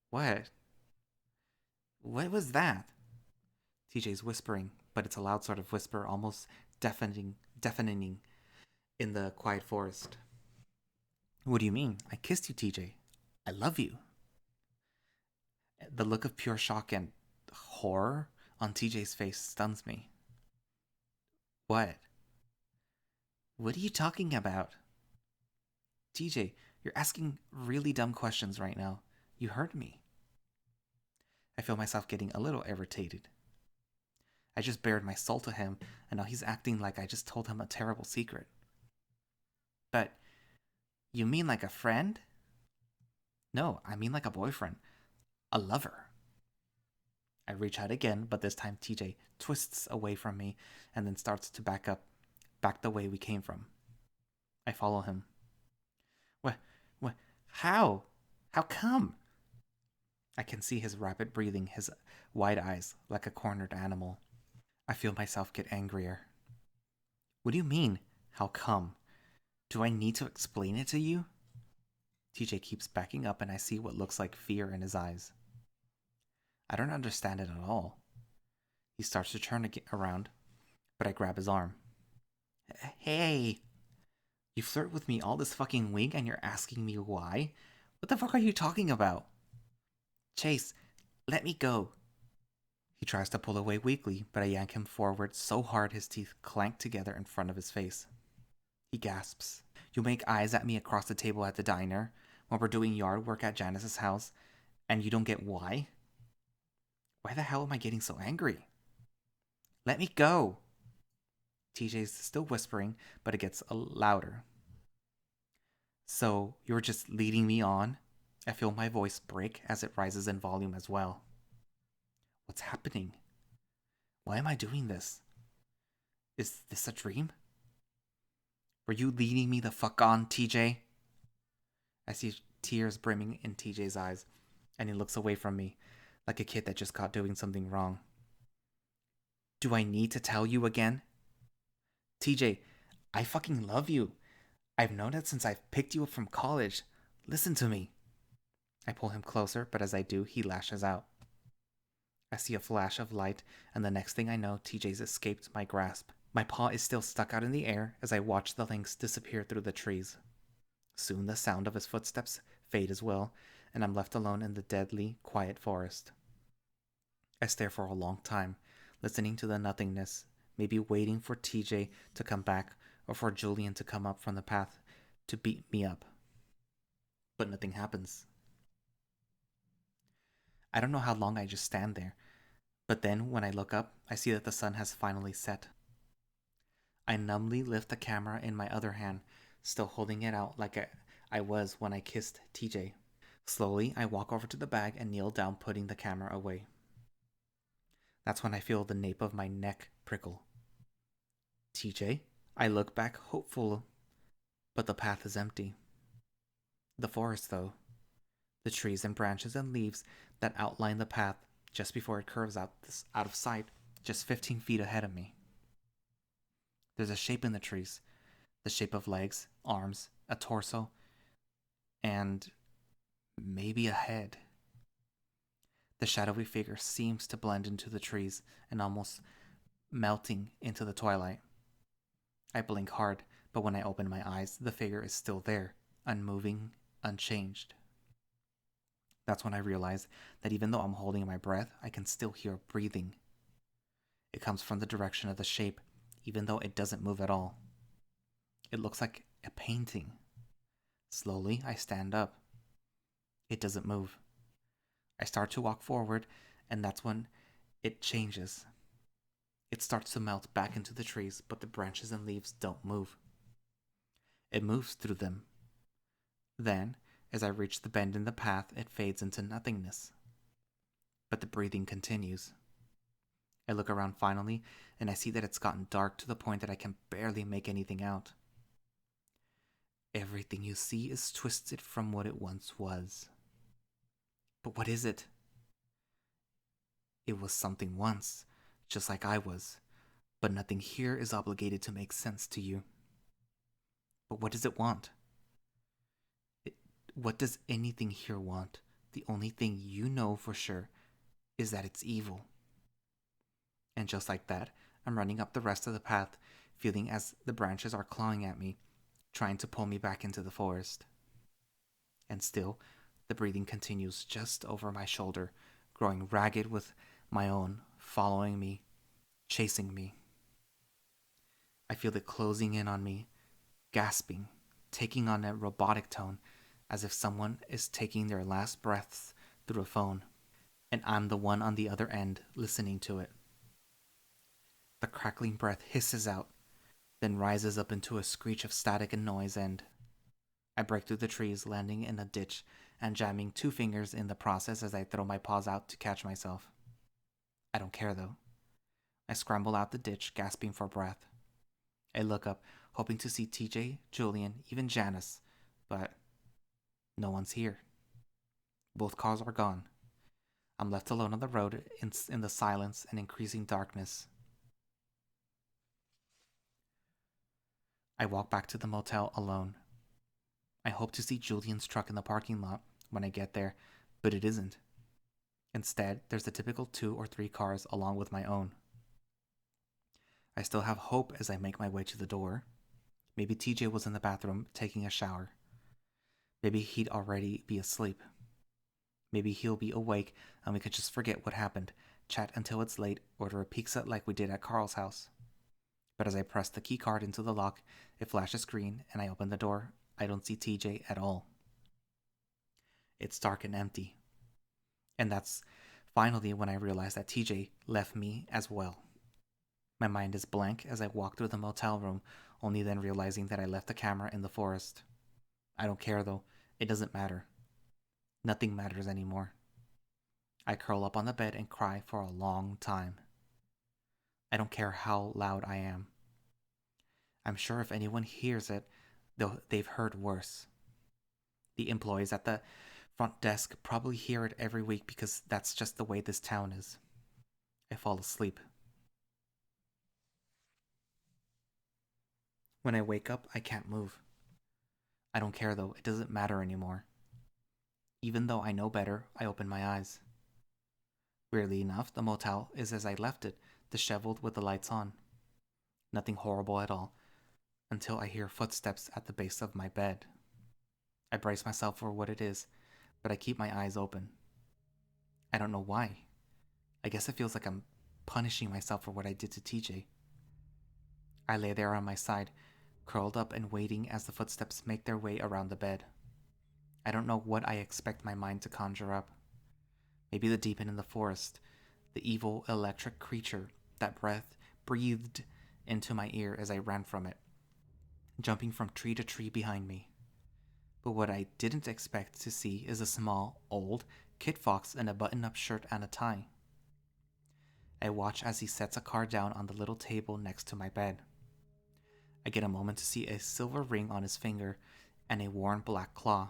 What? What was that? TJ's whispering, but it's a loud sort of whisper, almost deafening in the quiet forest. What do you mean? I kissed you, TJ. I love you. The look of pure shock and horror on TJ's face stuns me. What? What are you talking about? TJ, you're asking really dumb questions right now. You heard me. I feel myself getting a little irritated. I just bared my soul to him, and now he's acting like I just told him a terrible secret. But, you mean like a friend? No, I mean like a boyfriend. A lover. I reach out again, but this time TJ twists away from me and then starts to back the way we came from. I follow him. What? How? How come? I can see his rapid breathing, his wide eyes, like a cornered animal. I feel myself get angrier. What do you mean, how come? Do I need to explain it to you? TJ keeps backing up and I see what looks like fear in his eyes. I don't understand it at all. He starts to turn around, but I grab his arm. Hey! You flirt with me all this fucking week and you're asking me why? What the fuck are you talking about? Chase, let me go. He tries to pull away weakly, but I yank him forward so hard his teeth clank together in front of his face. He gasps. You make eyes at me across the table at the diner when we're doing yard work at Janice's house, and you don't get why? Why the hell am I getting so angry? Let me go. TJ's still whispering, but it gets louder. So, you're just leading me on? I feel my voice break as it rises in volume as well. What's happening? Why am I doing this? Is this a dream? Were you leading me the fuck on, TJ? I see tears brimming in TJ's eyes, and he looks away from me, like a kid that just caught doing something wrong. Do I need to tell you again? TJ, I fucking love you. I've known it since I've picked you up from college. Listen to me. I pull him closer, but as I do, he lashes out. I see a flash of light, and the next thing I know, TJ's escaped my grasp. My paw is still stuck out in the air as I watch the lynx disappear through the trees. Soon the sound of his footsteps fade as well, and I'm left alone in the deadly, quiet forest. I stare for a long time, listening to the nothingness, maybe waiting for TJ to come back or for Julian to come up from the path to beat me up. But nothing happens. I don't know how long I just stand there, but then when I look up, I see that the sun has finally set. I numbly lift the camera in my other hand, still holding it out like I was when I kissed TJ. Slowly, I walk over to the bag and kneel down, putting the camera away. That's when I feel the nape of my neck prickle. TJ? I look back, hopeful, but the path is empty. The forest, though, the trees and branches and leaves that outline the path just before it curves out of sight, just 15 feet ahead of me. There's a shape in the trees, the shape of legs, arms, a torso, and maybe a head. The shadowy figure seems to blend into the trees and almost melting into the twilight. I blink hard, but when I open my eyes, the figure is still there, unmoving, unchanged. That's when I realize that even though I'm holding my breath, I can still hear breathing. It comes from the direction of the shape, even though it doesn't move at all. It looks like a painting. Slowly, I stand up. It doesn't move. I start to walk forward, and that's when it changes. It starts to melt back into the trees, but the branches and leaves don't move. It moves through them. Then, as I reach the bend in the path, it fades into nothingness. But the breathing continues. I look around finally, and I see that it's gotten dark to the point that I can barely make anything out. Everything you see is twisted from what it once was. But what is it? It was something once, just like I was, but nothing here is obligated to make sense to you. But what does it want? What does anything here want? The only thing you know for sure is that it's evil. And just like that, I'm running up the rest of the path, feeling as the branches are clawing at me, trying to pull me back into the forest. And still, the breathing continues just over my shoulder, growing ragged with my own, following me, chasing me. I feel it closing in on me, gasping, taking on a robotic tone, as if someone is taking their last breaths through a phone, and I'm the one on the other end listening to it. The crackling breath hisses out, then rises up into a screech of static and noise, and I break through the trees, landing in a ditch and jamming 2 fingers in the process as I throw my paws out to catch myself. I don't care though. I scramble out the ditch, gasping for breath. I look up, hoping to see TJ, Julian, even Janice, but no one's here. Both cars are gone. I'm left alone on the road in the silence and increasing darkness. I walk back to the motel alone. I hope to see Julian's truck in the parking lot when I get there, but it isn't. Instead, there's the typical 2 or 3 cars along with my own. I still have hope as I make my way to the door. Maybe TJ was in the bathroom taking a shower. Maybe he'd already be asleep. Maybe he'll be awake and we could just forget what happened, chat until it's late, order a pizza like we did at Carl's house. But as I press the key card into the lock, it flashes green and I open the door. I don't see TJ at all. It's dark and empty. And that's finally when I realize that TJ left me as well. My mind is blank as I walk through the motel room, only then realizing that I left the camera in the forest. I don't care though. It doesn't matter. Nothing matters anymore. I curl up on the bed and cry for a long time. I don't care how loud I am. I'm sure if anyone hears it, they've heard worse. The employees at the front desk probably hear it every week because that's just the way this town is. I fall asleep. When I wake up, I can't move. I don't care though, it doesn't matter anymore. Even though I know better, I open my eyes. Weirdly enough, the motel is as I left it, disheveled with the lights on. Nothing horrible at all, until I hear footsteps at the base of my bed. I brace myself for what it is, but I keep my eyes open. I don't know why. I guess it feels like I'm punishing myself for what I did to TJ. I lay there on my side, curled up and waiting as the footsteps make their way around the bed. I don't know what I expect my mind to conjure up. Maybe the demon in the forest, the evil electric creature that breathed into my ear as I ran from it, jumping from tree to tree behind me. But what I didn't expect to see is a small, old kid fox in a button-up shirt and a tie. I watch as he sets a card down on the little table next to my bed. I get a moment to see a silver ring on his finger and a worn black claw.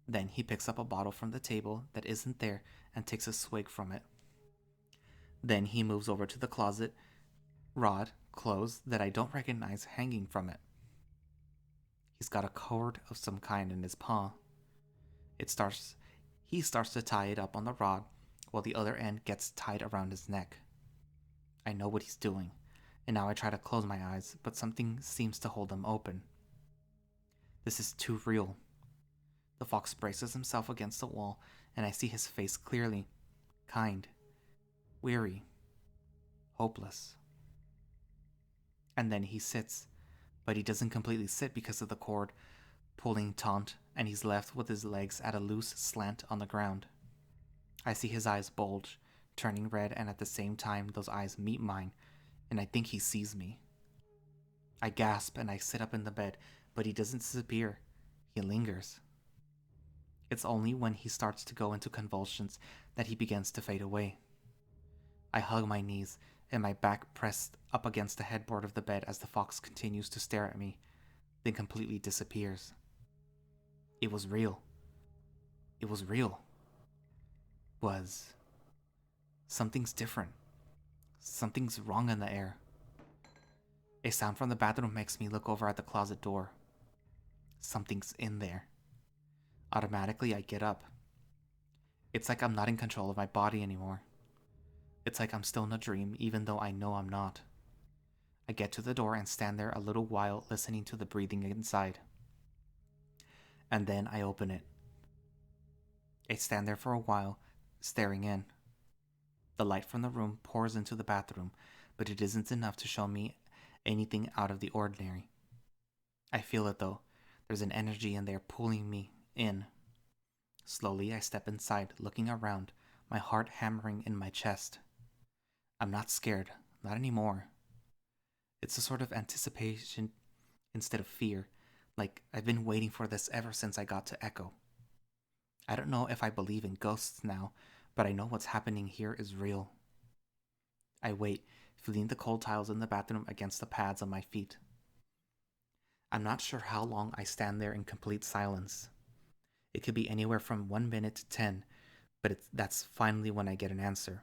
Then he picks up a bottle from the table that isn't there and takes a swig from it. Then he moves over to the closet, rod, clothes that I don't recognize hanging from it. He's got a cord of some kind in his paw. He starts to tie it up on the rod while the other end gets tied around his neck. I know what he's doing, and now I try to close my eyes, but something seems to hold them open. This is too real. The fox braces himself against the wall, and I see his face clearly. Kind, weary, hopeless. And then he sits, but he doesn't completely sit because of the cord pulling taut, and he's left with his legs at a loose slant on the ground. I see his eyes bulge, turning red, and at the same time those eyes meet mine, and I think he sees me. I gasp and I sit up in the bed, but he doesn't disappear. He lingers. It's only when he starts to go into convulsions that he begins to fade away. I hug my knees and my back pressed up against the headboard of the bed as the fox continues to stare at me, then completely disappears. It was real. It was real. Something's different. Something's wrong in the air. A sound from the bathroom makes me look over at the closet door. Something's in there. Automatically, I get up. It's like I'm not in control of my body anymore. It's like I'm still in a dream, even though I know I'm not. I get to the door and stand there a little while listening to the breathing inside. And then I open it. I stand there for a while, staring in. The light from the room pours into the bathroom, but it isn't enough to show me anything out of the ordinary. I feel it though. There's an energy in there pulling me in. Slowly, I step inside, looking around, my heart hammering in my chest. I'm not scared, not anymore. It's a sort of anticipation instead of fear, like I've been waiting for this ever since I got to Echo. I don't know if I believe in ghosts now, but I know what's happening here is real. I wait, feeling the cold tiles in the bathroom against the pads on my feet. I'm not sure how long I stand there in complete silence. It could be anywhere from 1 minute to 10, but that's finally when I get an answer.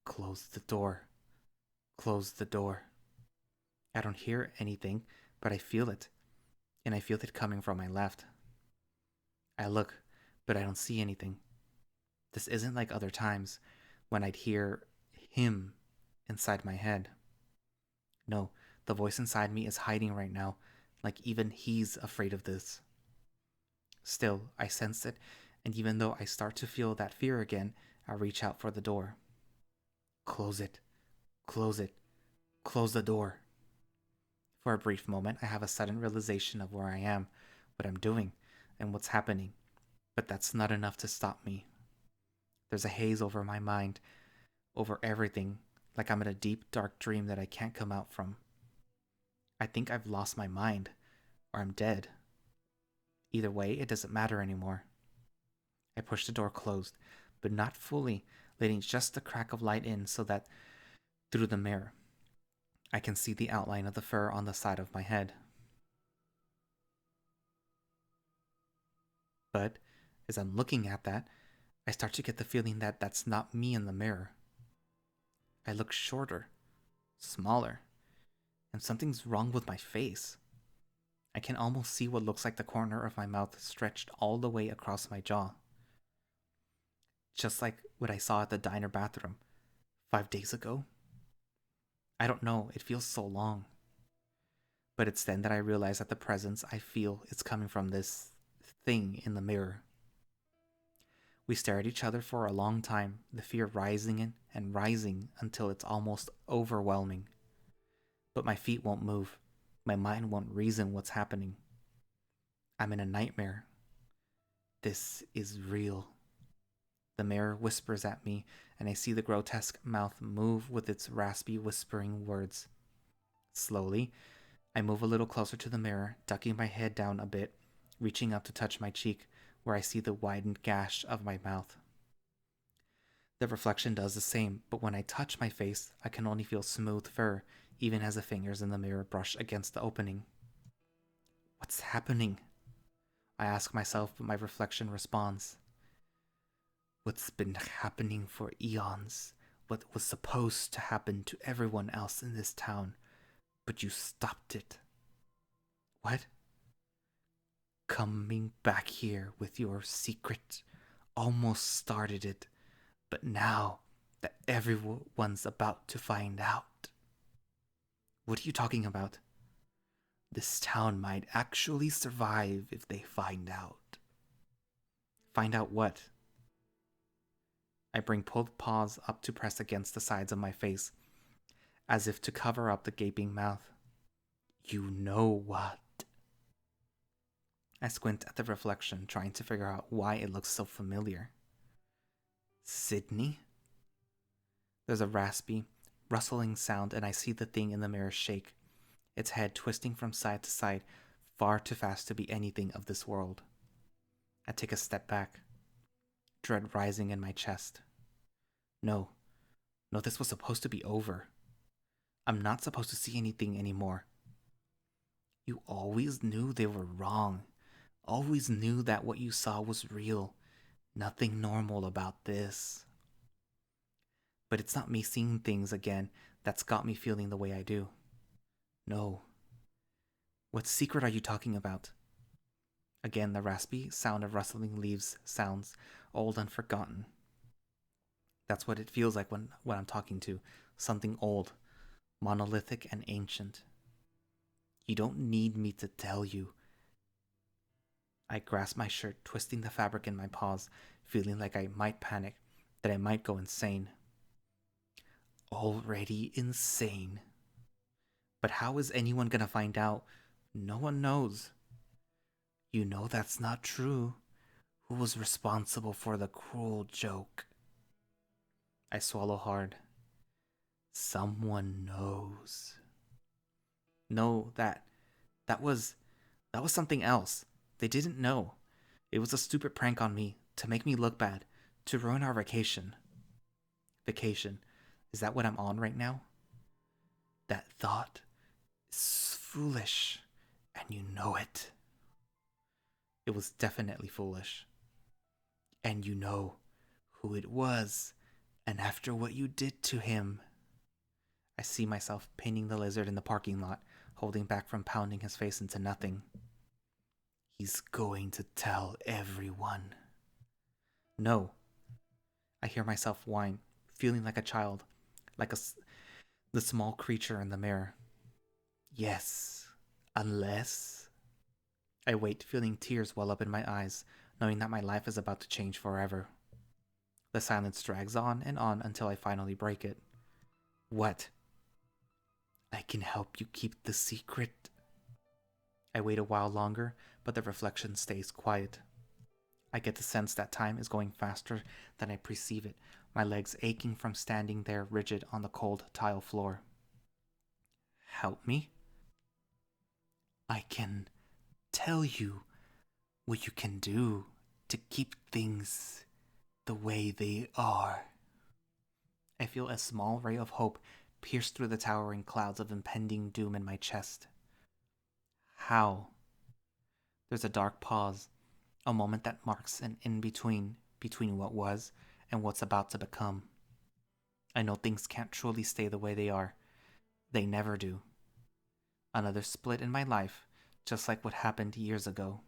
Close the door. Close the door. I don't hear anything, but I feel it, and I feel it coming from my left. I look, but I don't see anything. This isn't like other times when I'd hear him inside my head. No, the voice inside me is hiding right now, like even he's afraid of this. Still, I sense it, and even though I start to feel that fear again, I reach out for the door. Close it. Close it. Close the door. For a brief moment, I have a sudden realization of where I am, what I'm doing, and what's happening. But that's not enough to stop me. There's a haze over my mind, over everything, like I'm in a deep, dark dream that I can't come out from. I think I've lost my mind, or I'm dead. Either way, it doesn't matter anymore. I push the door closed, but not fully, letting just the crack of light in so that, through the mirror, I can see the outline of the fur on the side of my head. But, as I'm looking at that, I start to get the feeling that that's not me in the mirror. I look shorter, smaller, and something's wrong with my face. I can almost see what looks like the corner of my mouth stretched all the way across my jaw. Just like what I saw at the diner bathroom 5 days ago. I don't know, it feels so long. But it's then that I realize that the presence I feel is coming from this thing in the mirror. We stare at each other for a long time, the fear rising and rising until it's almost overwhelming. But my feet won't move. My mind won't reason what's happening. I'm in a nightmare. This is real. The mirror whispers at me, and I see the grotesque mouth move with its raspy, whispering words. Slowly, I move a little closer to the mirror, ducking my head down a bit, reaching up to touch my cheek, where I see the widened gash of my mouth. The reflection does the same, but when I touch my face, I can only feel smooth fur, even as the fingers in the mirror brush against the opening. What's happening? I ask myself, but my reflection responds. What's been happening for eons, what was supposed to happen to everyone else in this town, but you stopped it. What? Coming back here with your secret almost started it, but now that everyone's about to find out. What are you talking about? This town might actually survive if they find out. Find out what? I bring both paws up to press against the sides of my face, as if to cover up the gaping mouth. You know what? I squint at the reflection, trying to figure out why it looks so familiar. Sydney? There's a raspy, rustling sound, and I see the thing in the mirror shake, its head twisting from side to side, far too fast to be anything of this world. I take a step back, dread rising in my chest. No, this was supposed to be over. I'm not supposed to see anything anymore. You always knew they were wrong. Always knew that what you saw was real. Nothing normal about this. But it's not me seeing things again that's got me feeling the way I do. No. What secret are you talking about? Again, the raspy sound of rustling leaves sounds old and forgotten. That's what it feels like when I'm talking to something old, monolithic and ancient. You don't need me to tell you. I grasp my shirt, twisting the fabric in my paws, feeling like I might panic, that I might go insane. Already insane. But how is anyone gonna find out? No one knows. You know that's not true. Who was responsible for the cruel joke? I swallow hard. Someone knows. No, that was something else. They didn't know. It was a stupid prank on me, to make me look bad, to ruin our vacation. Vacation. Is that what I'm on right now? That thought is foolish, and you know it. It was definitely foolish. And you know who it was, and after what you did to him. I see myself pinning the lizard in the parking lot, holding back from pounding his face into nothing. He's going to tell everyone. No. I hear myself whine, feeling like a child, like the small creature in the mirror. Yes, unless... I wait, feeling tears well up in my eyes, knowing that my life is about to change forever. The silence drags on and on until I finally break it. What? I can help you keep the secret. I wait a while longer, but the reflection stays quiet. I get the sense that time is going faster than I perceive it, my legs aching from standing there rigid on the cold tile floor. Help me? I can tell you what you can do to keep things the way they are. I feel a small ray of hope pierce through the towering clouds of impending doom in my chest. How? There's a dark pause, a moment that marks an in-between between what was and what's about to become. I know things can't truly stay the way they are. They never do. Another split in my life, just like what happened years ago.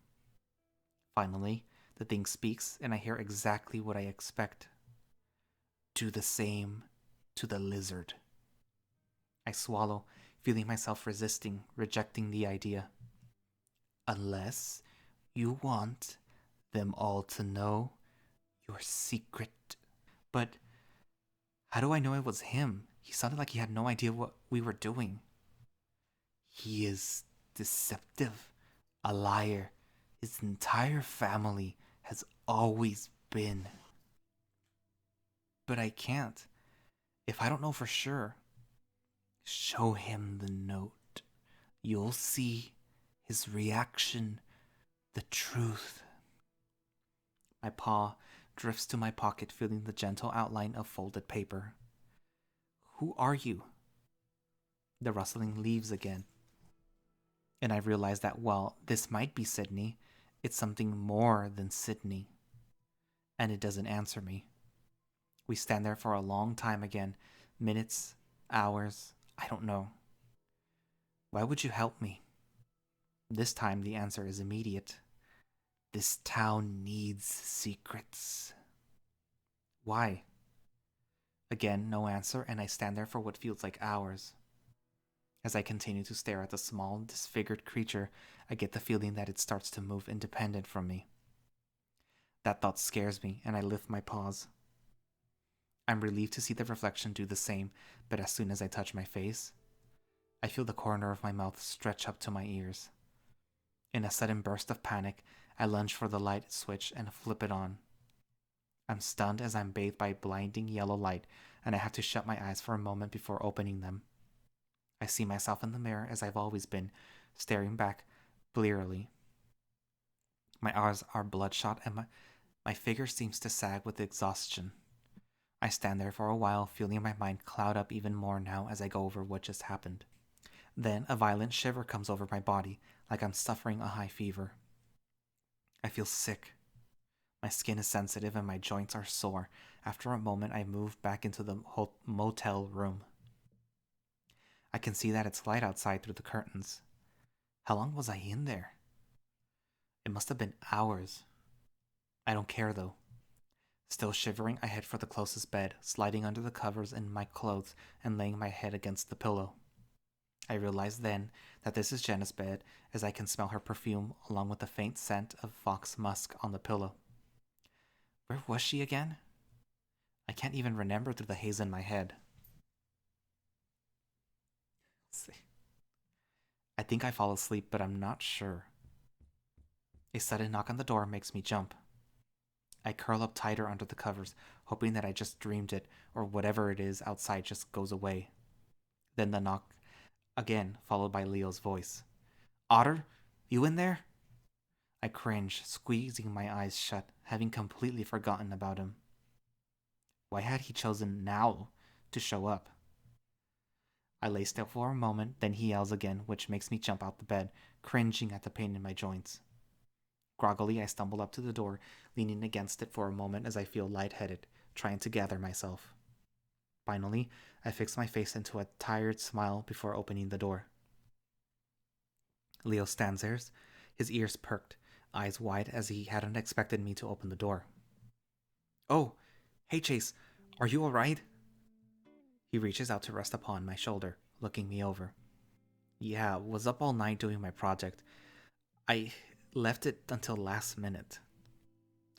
Finally, the thing speaks, and I hear exactly what I expect. Do the same to the lizard. I swallow, feeling myself resisting, rejecting the idea. Unless you want them all to know Your secret. But how do I know it was him? He sounded like he had no idea what we were doing. He is deceptive, a liar. His entire family has always been. But I can't. If I don't know for sure, show him the note. You'll see his reaction, the truth. My paw drifts to my pocket, feeling the gentle outline of folded paper. Who are you? The rustling leaves again. And I realize that while this might be Sydney, it's something more than Sydney. And it doesn't answer me. We stand there for a long time again. Minutes, hours, I don't know. Why would you help me? This time the answer is immediate. This town needs secrets. Why? Again, no answer, and I stand there for what feels like hours. As I continue to stare at the small, disfigured creature, I get the feeling that it starts to move independent from me. That thought scares me, and I lift my paws. I'm relieved to see the reflection do the same, but as soon as I touch my face, I feel the corner of my mouth stretch up to my ears. In a sudden burst of panic, I lunge for the light switch and flip it on. I'm stunned as I'm bathed by blinding yellow light, and I have to shut my eyes for a moment before opening them. I see myself in the mirror as I've always been, staring back blearily. My eyes are bloodshot and my figure seems to sag with exhaustion. I stand there for a while, feeling my mind cloud up even more now as I go over what just happened. Then a violent shiver comes over my body, like I'm suffering a high fever. I feel sick. My skin is sensitive and my joints are sore. After a moment, I move back into the motel room. I can see that it's light outside through the curtains. How long was I in there? It must have been hours. I don't care though. Still shivering, I head for the closest bed, sliding under the covers in my clothes and laying my head against the pillow. I realize then that this is Jenna's bed, as I can smell her perfume along with the faint scent of fox musk on the pillow. Where was she again? I can't even remember through the haze in my head. Let's see. I think I fall asleep, but I'm not sure. A sudden knock on the door makes me jump. I curl up tighter under the covers, hoping that I just dreamed it, or whatever it is outside just goes away. Then the knock again, followed by Leo's voice. Otter, you in there? I cringe, squeezing my eyes shut, having completely forgotten about him. Why had he chosen now to show up? I lay still for a moment, then he yells again, which makes me jump out the bed, cringing at the pain in my joints. Groggily, I stumble up to the door, leaning against it for a moment as I feel lightheaded, trying to gather myself. Finally, I fix my face into a tired smile before opening the door. Leo stands there, his ears perked, eyes wide as he hadn't expected me to open the door. Oh, hey Chase, are you alright? He reaches out to rest upon my shoulder, looking me over. Yeah, was up all night doing my project. I left it until last minute.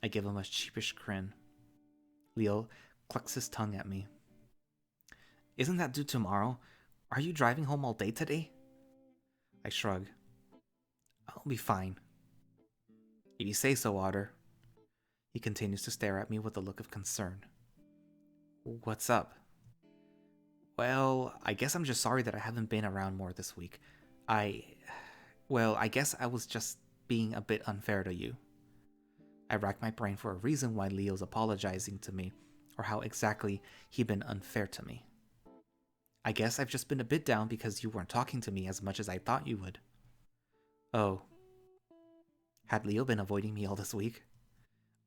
I give him a sheepish grin. Leo clucks his tongue at me. Isn't that due tomorrow? Are you driving home all day today? I shrug. I'll be fine. If you say so, Otter. He continues to stare at me with a look of concern. What's up? Well, I guess I'm just sorry that I haven't been around more this week. I guess I was just being a bit unfair to you. I rack my brain for a reason why Leo's apologizing to me, or how exactly he'd been unfair to me. I guess I've just been a bit down because you weren't talking to me as much as I thought you would. Oh. Had Leo been avoiding me all this week?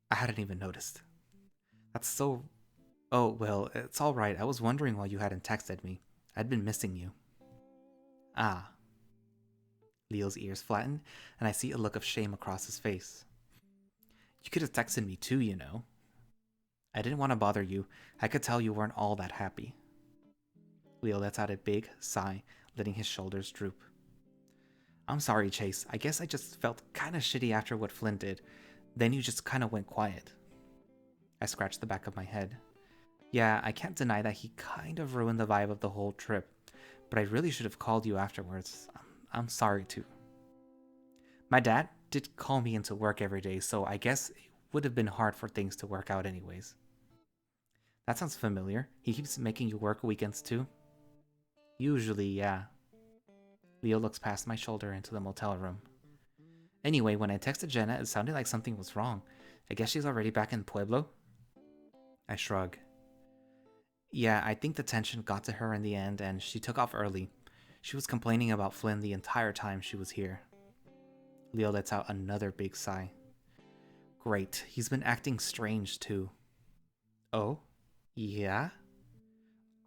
I hadn't even noticed. That's so... Oh, well, it's alright. I was wondering why you hadn't texted me. I'd been missing you. Ah. Leo's ears flatten, and I see a look of shame across his face. You could have texted me too, you know. I didn't want to bother you. I could tell you weren't all that happy. Leo lets out a big sigh, letting his shoulders droop. I'm sorry, Chase. I guess I just felt kind of shitty after what Flynn did. Then you just kind of went quiet. I scratched the back of my head. Yeah, I can't deny that he kind of ruined the vibe of the whole trip, but I really should have called you afterwards. I'm sorry too. My dad did call me into work every day, so I guess it would have been hard for things to work out anyways. That sounds familiar. He keeps making you work weekends too? Usually, yeah. Leo looks past my shoulder into the motel room. Anyway, when I texted Jenna, it sounded like something was wrong. I guess she's already back in Pueblo? I shrug. Yeah, I think the tension got to her in the end and she took off early. She was complaining about Flynn the entire time she was here. Leo lets out another big sigh. Great, he's been acting strange too. Oh? Yeah?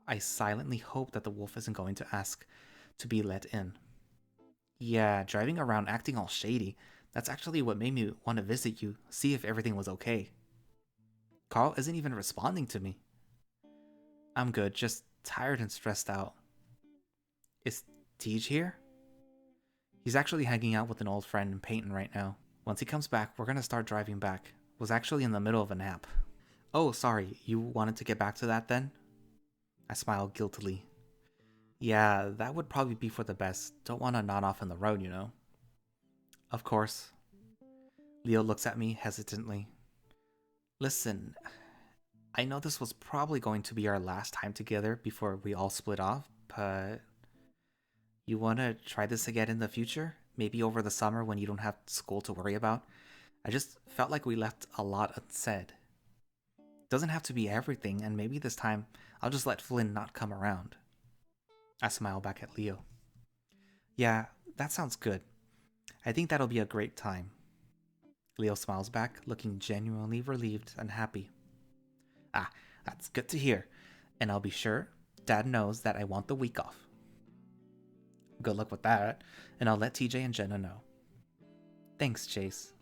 I silently hope that the wolf isn't going to ask to be let in. Yeah, driving around acting all shady. That's actually what made me want to visit you, see if everything was okay. Carl isn't even responding to me. I'm good, just tired and stressed out. Is Tej here? He's actually hanging out with an old friend in Peyton right now. Once he comes back, we're gonna start driving back. Was actually in the middle of a nap. Oh, sorry, you wanted to get back to that then? I smiled guiltily. Yeah, that would probably be for the best. Don't want to nod off in the road, you know. Of course. Leo looks at me hesitantly. Listen, I know this was probably going to be our last time together before we all split off, but you want to try this again in the future? Maybe over the summer when you don't have school to worry about? I just felt like we left a lot unsaid. Doesn't have to be everything, and maybe this time I'll just let Flynn not come around. I smile back at Leo. Yeah, that sounds good. I think that'll be a great time. Leo smiles back, looking genuinely relieved and happy. Ah, that's good to hear. And I'll be sure Dad knows that I want the week off. Good luck with that, and I'll let TJ and Jenna know. Thanks, Chase.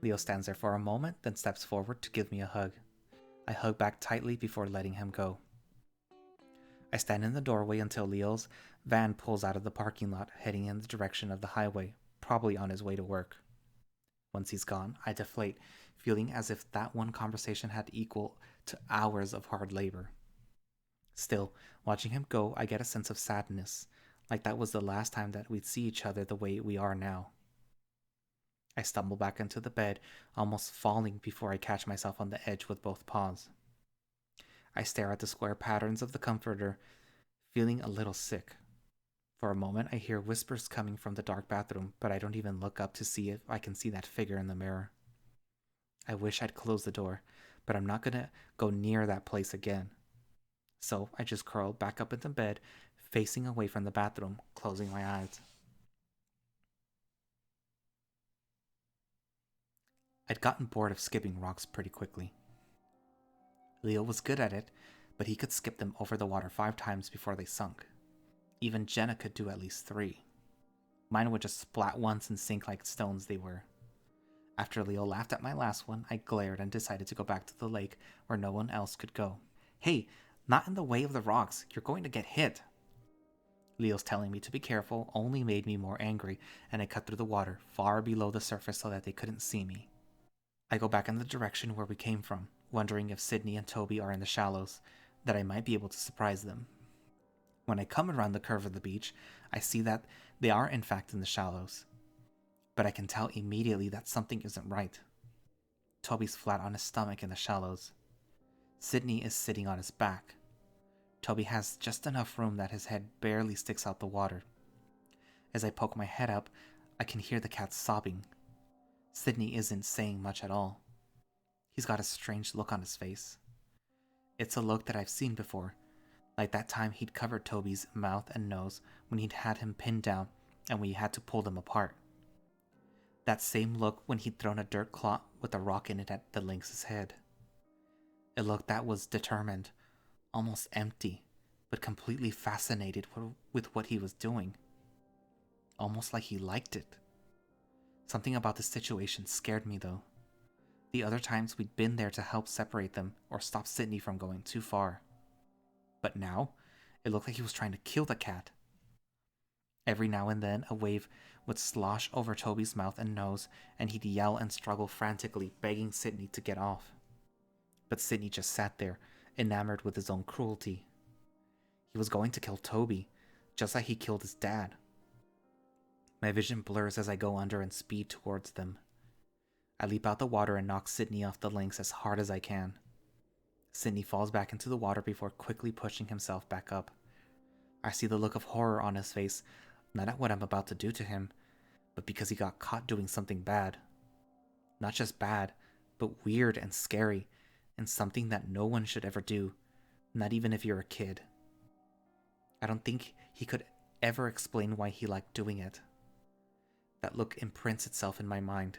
Leo stands there for a moment, then steps forward to give me a hug. I hug back tightly before letting him go. I stand in the doorway until Leo's van pulls out of the parking lot, heading in the direction of the highway, probably on his way to work. Once he's gone, I deflate, feeling as if that one conversation had equal to hours of hard labor. Still, watching him go, I get a sense of sadness, like that was the last time that we'd see each other the way we are now. I stumble back into the bed, almost falling before I catch myself on the edge with both paws. I stare at the square patterns of the comforter, feeling a little sick. For a moment, I hear whispers coming from the dark bathroom, but I don't even look up to see if I can see that figure in the mirror. I wish I'd closed the door, but I'm not gonna go near that place again. So I just curl back up in the bed, facing away from the bathroom, closing my eyes. I'd gotten bored of skipping rocks pretty quickly. Leo was good at it, but he could skip them over the water 5 times before they sunk. Even Jenna could do at least 3. Mine would just splat once and sink like stones they were. After Leo laughed at my last one, I glared and decided to go back to the lake where no one else could go. Hey, not in the way of the rocks, you're going to get hit. Leo's telling me to be careful only made me more angry, and I cut through the water, far below the surface so that they couldn't see me. I go back in the direction where we came from, wondering if Sydney and Toby are in the shallows, that I might be able to surprise them. When I come around the curve of the beach, I see that they are in fact in the shallows. But I can tell immediately that something isn't right. Toby's flat on his stomach in the shallows. Sydney is sitting on his back. Toby has just enough room that his head barely sticks out the water. As I poke my head up, I can hear the cat sobbing. Sydney isn't saying much at all. He's got a strange look on his face. It's a look that I've seen before, like that time he'd covered Toby's mouth and nose when he'd had him pinned down and we had to pull them apart. That same look when he'd thrown a dirt clot with a rock in it at the lynx's head. A look that was determined, almost empty, but completely fascinated with what he was doing. Almost like he liked it. Something about the situation scared me though. The other times we'd been there to help separate them or stop Sydney from going too far. But now, it looked like he was trying to kill the cat. Every now and then, a wave would slosh over Toby's mouth and nose, and he'd yell and struggle frantically, begging Sydney to get off. But Sydney just sat there, enamored with his own cruelty. He was going to kill Toby, just like he killed his dad. My vision blurs as I go under and speed towards them. I leap out the water and knock Sydney off the links as hard as I can. Sydney falls back into the water before quickly pushing himself back up. I see the look of horror on his face, not at what I'm about to do to him, but because he got caught doing something bad. Not just bad, but weird and scary, and something that no one should ever do, not even if you're a kid. I don't think he could ever explain why he liked doing it. That look imprints itself in my mind.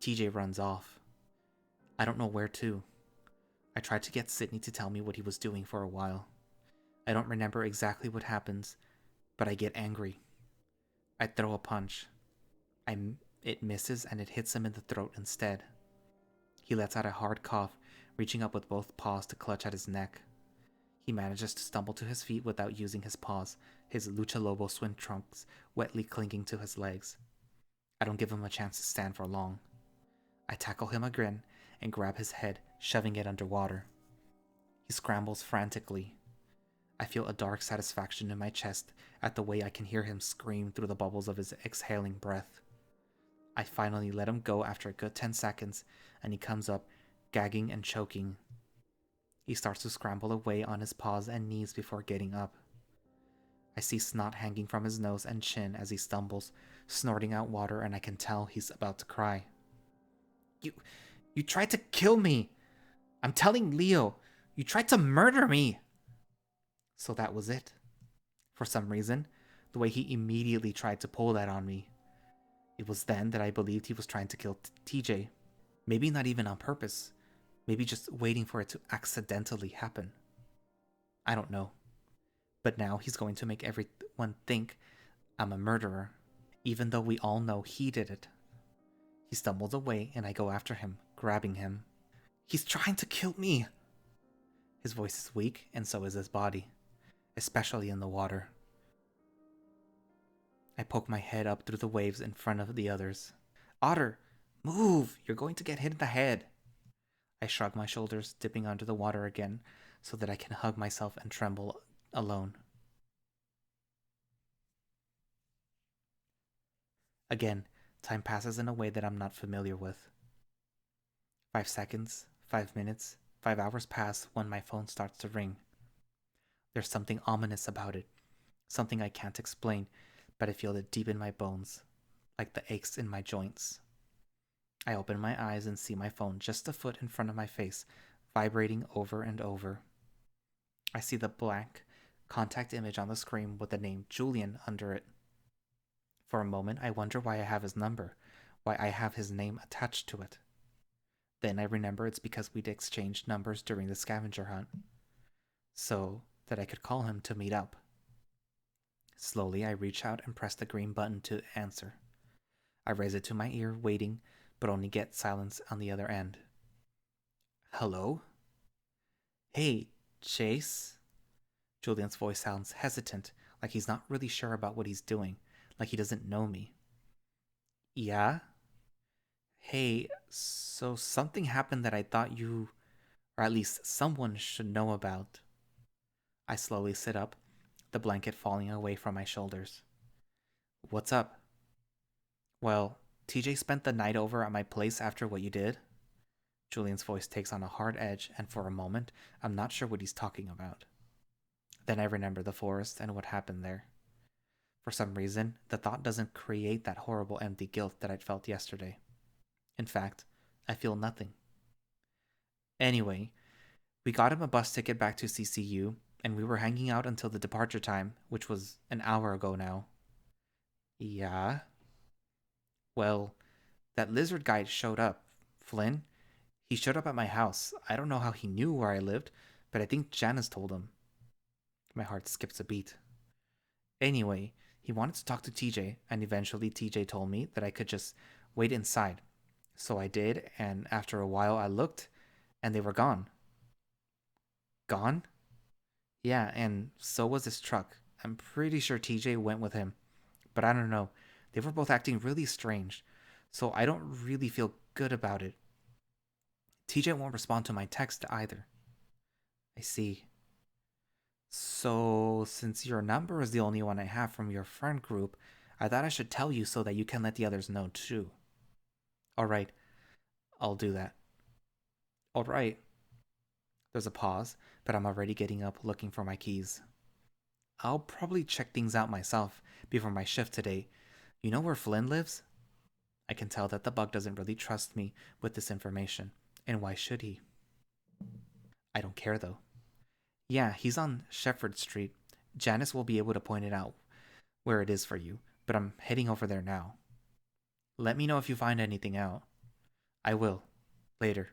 TJ runs off. I don't know where to. I tried to get Sydney to tell me what he was doing for a while. I don't remember exactly what happens, but I get angry. I throw a punch. It misses and it hits him in the throat instead. He lets out a hard cough, reaching up with both paws to clutch at his neck. He manages to stumble to his feet without using his paws, his Lucha Lobo swim trunks wetly clinging to his legs. I don't give him a chance to stand for long. I tackle him again and grab his head, shoving it underwater. He scrambles frantically. I feel a dark satisfaction in my chest at the way I can hear him scream through the bubbles of his exhaling breath. I finally let him go after a good 10 seconds, and he comes up, gagging and choking. He starts to scramble away on his paws and knees before getting up. I see snot hanging from his nose and chin as he stumbles, snorting out water, and I can tell he's about to cry. You tried to kill me! I'm telling Leo, you tried to murder me! So that was it. For some reason, the way he immediately tried to pull that on me. It was then that I believed he was trying to kill TJ. Maybe not even on purpose. Maybe just waiting for it to accidentally happen. I don't know. But now he's going to make everyone think I'm a murderer, even though we all know he did it. He stumbles away and I go after him, grabbing him. He's trying to kill me! His voice is weak and so is his body, especially in the water. I poke my head up through the waves in front of the others. Otter, move! You're going to get hit in the head. I shrug my shoulders, dipping under the water again so that I can hug myself and tremble alone. Again, time passes in a way that I'm not familiar with. 5 seconds, 5 minutes, 5 hours pass when my phone starts to ring. There's something ominous about it, something I can't explain, but I feel it deep in my bones, like the aches in my joints. I open my eyes and see my phone just a foot in front of my face, vibrating over and over. I see the blank contact image on the screen with the name Julian under it. For a moment, I wonder why I have his number, why I have his name attached to it. Then I remember it's because we'd exchanged numbers during the scavenger hunt, so that I could call him to meet up. Slowly, I reach out and press the green button to answer. I raise it to my ear, waiting, but only get silence on the other end. Hello? Hey, Chase? Julian's voice sounds hesitant, like he's not really sure about what he's doing, like he doesn't know me. Yeah? Hey, so something happened that I thought you, or at least someone, should know about. I slowly sit up, the blanket falling away from my shoulders. What's up? Well, TJ spent the night over at my place after what you did. Julian's voice takes on a hard edge, and for a moment, I'm not sure what he's talking about. Then I remember the forest and what happened there. For some reason, the thought doesn't create that horrible empty guilt that I'd felt yesterday. In fact, I feel nothing. Anyway, we got him a bus ticket back to CCU, and we were hanging out until the departure time, which was an hour ago now. Yeah? Well, that lizard guy showed up. Flynn? He showed up at my house. I don't know how he knew where I lived, but I think Janice told him. My heart skips a beat. Anyway, he wanted to talk to TJ, and eventually TJ told me that I could just wait inside. So I did, and after a while I looked, and they were gone. Gone? Yeah, and so was his truck. I'm pretty sure TJ went with him, but I don't know. They were both acting really strange, so I don't really feel good about it. TJ won't respond to my text either. I see. So, since your number is the only one I have from your friend group, I thought I should tell you so that you can let the others know too. Alright, I'll do that. Alright. There's a pause, but I'm already getting up looking for my keys. I'll probably check things out myself before my shift today. You know where Flynn lives? I can tell that the bug doesn't really trust me with this information, and why should he? I don't care though. Yeah, he's on Shepherd Street. Janice will be able to point it out where it is for you, but I'm heading over there now. Let me know if you find anything out. I will. Later.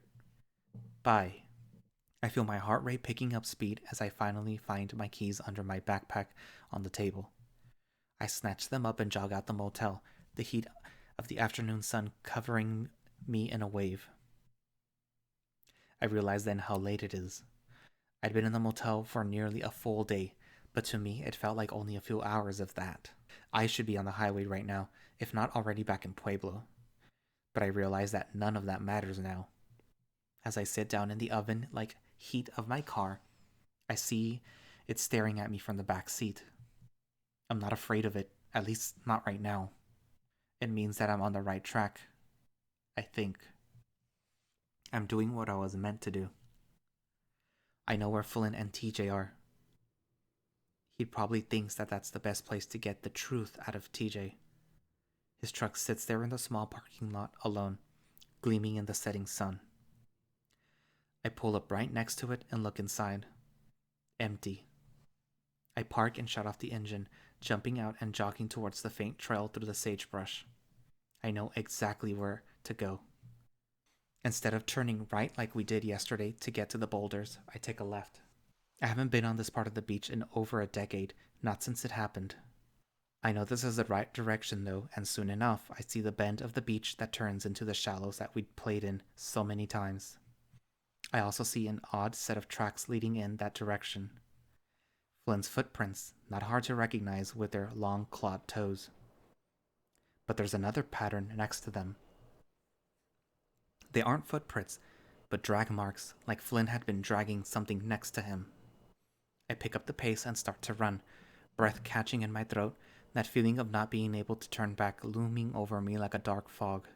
Bye. I feel my heart rate picking up speed as I finally find my keys under my backpack on the table. I snatch them up and jog out the motel, the heat of the afternoon sun covering me in a wave. I realize then how late it is. I'd been in the motel for nearly a full day, but to me it felt like only a few hours of that. I should be on the highway right now, if not already back in Pueblo. But I realize that none of that matters now. As I sit down in the oven-like heat of my car, I see it staring at me from the back seat. I'm not afraid of it, at least not right now. It means that I'm on the right track. I think. I'm doing what I was meant to do. I know where Flynn and TJ are. He probably thinks that that's the best place to get the truth out of TJ. His truck sits there in the small parking lot alone, gleaming in the setting sun. I pull up right next to it and look inside. Empty. I park and shut off the engine, jumping out and jogging towards the faint trail through the sagebrush. I know exactly where to go. Instead of turning right like we did yesterday to get to the boulders, I take a left. I haven't been on this part of the beach in over a decade, not since it happened. I know this is the right direction though, and soon enough I see the bend of the beach that turns into the shallows that we'd played in so many times. I also see an odd set of tracks leading in that direction. Flynn's footprints, not hard to recognize with their long clawed toes. But there's another pattern next to them. They aren't footprints, but drag marks, like Flynn had been dragging something next to him. I pick up the pace and start to run, breath catching in my throat, that feeling of not being able to turn back looming over me like a dark fog.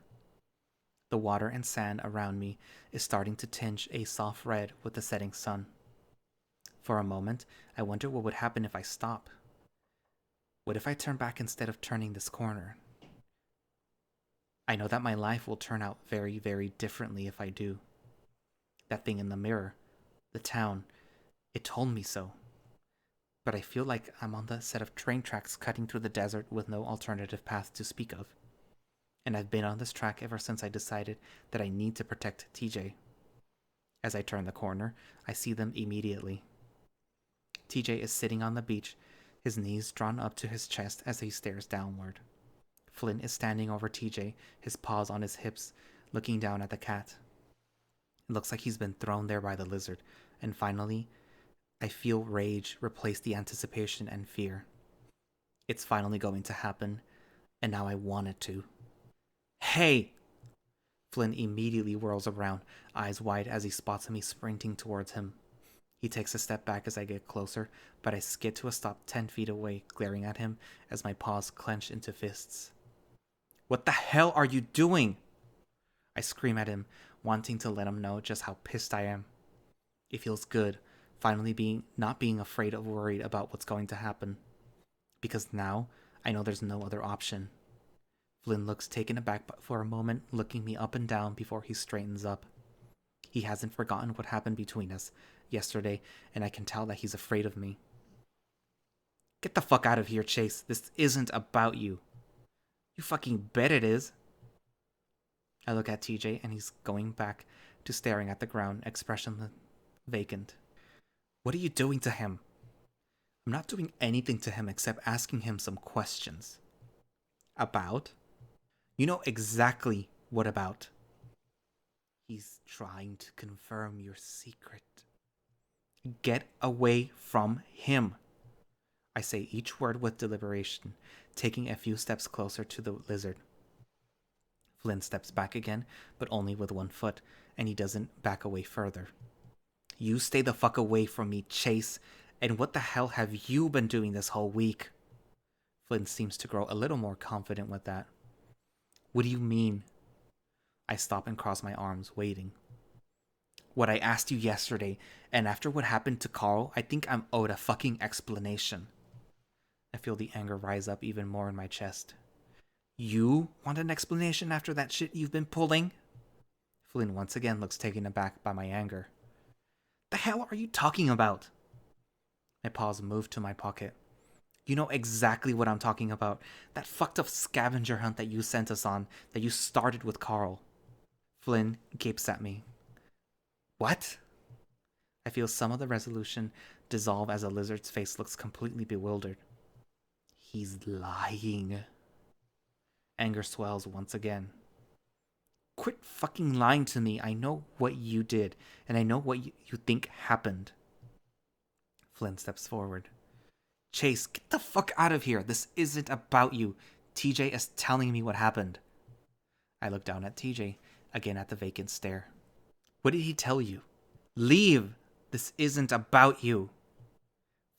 The water and sand around me is starting to tinge a soft red with the setting sun. For a moment, I wonder what would happen if I stop. What if I turn back instead of turning this corner? I know that my life will turn out very, very differently if I do. That thing in the mirror, the town, it told me so. But I feel like I'm on the set of train tracks cutting through the desert with no alternative path to speak of. And I've been on this track ever since I decided that I need to protect TJ. As I turn the corner, I see them immediately. TJ is sitting on the beach, his knees drawn up to his chest as he stares downward. Flynn is standing over TJ, his paws on his hips, looking down at the cat. It looks like he's been thrown there by the lizard, and finally, I feel rage replace the anticipation and fear. It's finally going to happen, and now I want it to. Hey! Flynn immediately whirls around, eyes wide as he spots me sprinting towards him. He takes a step back as I get closer, but I skid to a stop 10 feet away, glaring at him as my paws clench into fists. What the hell are you doing? I scream at him, wanting to let him know just how pissed I am. It feels good, finally not being afraid or worried about what's going to happen. Because now, I know there's no other option. Flynn looks taken aback for a moment, looking me up and down before he straightens up. He hasn't forgotten what happened between us yesterday, and I can tell that he's afraid of me. Get the fuck out of here, Chase. This isn't about you. You fucking bet it is. I look at TJ and he's going back to staring at the ground, expression vacant. What are you doing to him? I'm not doing anything to him except asking him some questions. About? You know exactly what about. He's trying to confirm your secret. Get away from him. I say each word with deliberation, taking a few steps closer to the lizard. Flynn steps back again, but only with one foot, and he doesn't back away further. You stay the fuck away from me, Chase. And what the hell have you been doing this whole week? Flynn seems to grow a little more confident with that. What do you mean? I stop and cross my arms, waiting. What I asked you yesterday, and after what happened to Carl, I think I'm owed a fucking explanation. I feel the anger rise up even more in my chest. You want an explanation after that shit you've been pulling? Flynn once again looks taken aback by my anger. The hell are you talking about? My paws move to my pocket. You know exactly what I'm talking about. That fucked up scavenger hunt that you sent us on, that you started with Carl. Flynn gapes at me. What? I feel some of the resolution dissolve as the lizard's face looks completely bewildered. He's lying. Anger swells once again. Quit fucking lying to me. I know what you did, and I know what you think happened. Flynn steps forward. Chase, get the fuck out of here. This isn't about you. TJ is telling me what happened. I look down at TJ, again at the vacant stare. What did he tell you? Leave! This isn't about you.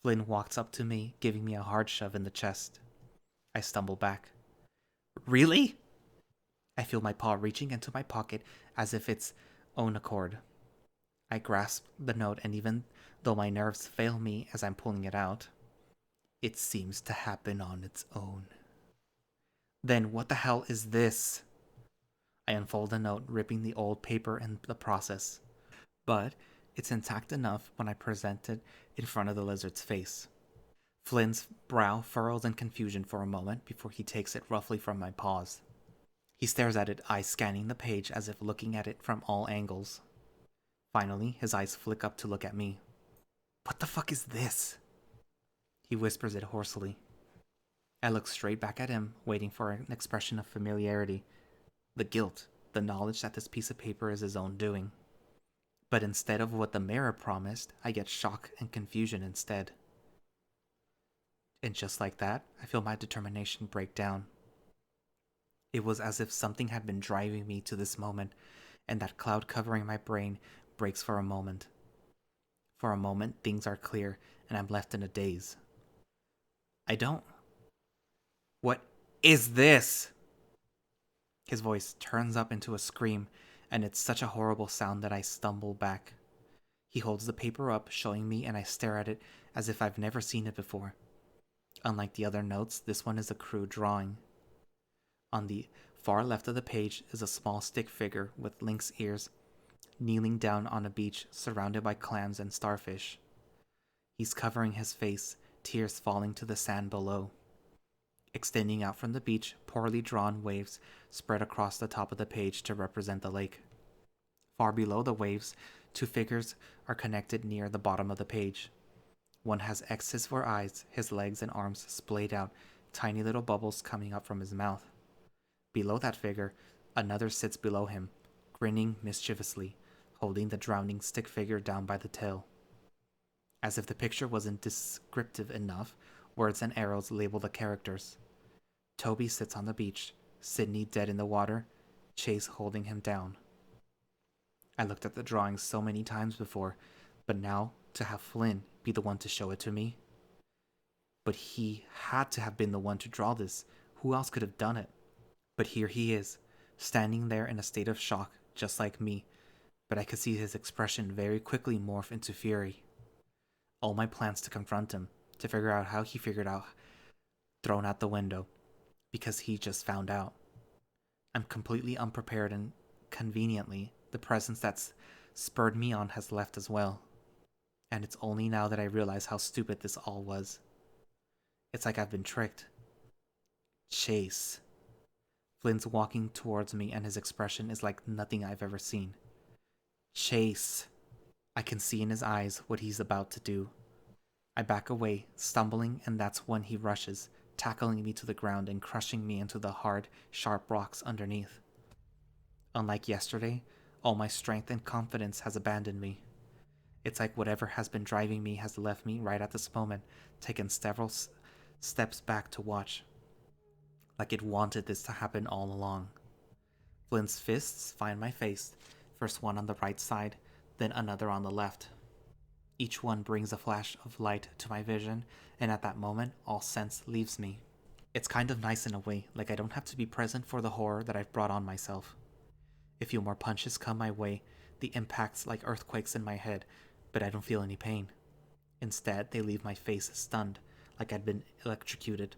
Flynn walks up to me, giving me a hard shove in the chest. I stumble back. Really? I feel my paw reaching into my pocket as if its own accord. I grasp the note, and even though my nerves fail me as I'm pulling it out, it seems to happen on its own. Then what the hell is this? I unfold the note, ripping the old paper in the process. But it's intact enough when I present it in front of the lizard's face. Flynn's brow furrows in confusion for a moment before he takes it roughly from my paws. He stares at it, eyes scanning the page as if looking at it from all angles. Finally, his eyes flick up to look at me. What the fuck is this? He whispers it hoarsely. I look straight back at him, waiting for an expression of familiarity. The guilt, the knowledge that this piece of paper is his own doing. But instead of what the mirror promised, I get shock and confusion instead. And just like that, I feel my determination break down. It was as if something had been driving me to this moment, and that cloud covering my brain breaks for a moment. For a moment, things are clear, and I'm left in a daze. What is this? His voice turns up into a scream, and it's such a horrible sound that I stumble back. He holds the paper up, showing me, and I stare at it as if I've never seen it before. Unlike the other notes, this one is a crude drawing. On the far left of the page is a small stick figure with lynx ears, kneeling down on a beach surrounded by clams and starfish. He's covering his face, tears falling to the sand below. Extending out from the beach, poorly drawn waves spread across the top of the page to represent the lake. Far below the waves, two figures are connected near the bottom of the page. One has X's for eyes, his legs and arms splayed out, tiny little bubbles coming up from his mouth. Below that figure, another sits below him, grinning mischievously, holding the drowning stick figure down by the tail. As if the picture wasn't descriptive enough, words and arrows label the characters. Toby sits on the beach, Sydney dead in the water, Chase holding him down. I looked at the drawing so many times before, but now to have Flynn be the one to show it to me. But he had to have been the one to draw this. Who else could have done it? But here he is, standing there in a state of shock, just like me, but I could see his expression very quickly morph into fury. All my plans to confront him, to figure out how he figured out, thrown out the window, because he just found out. I'm completely unprepared, and conveniently, the presence that's spurred me on has left as well. And it's only now that I realize how stupid this all was. It's like I've been tricked. Chase. Flynn's walking towards me, and his expression is like nothing I've ever seen. Chase. I can see in his eyes what he's about to do. I back away, stumbling, and that's when he rushes, tackling me to the ground and crushing me into the hard, sharp rocks underneath. Unlike yesterday, all my strength and confidence has abandoned me. It's like whatever has been driving me has left me right at this moment, taken several steps back to watch. Like it wanted this to happen all along. Flynn's fists find my face, First one on the right side, then another on the left. Each one brings a flash of light to my vision, and at that moment, all sense leaves me. It's kind of nice in a way, like I don't have to be present for the horror that I've brought on myself. A few more punches come my way, the impacts like earthquakes in my head, but I don't feel any pain. Instead, they leave my face stunned, like I'd been electrocuted.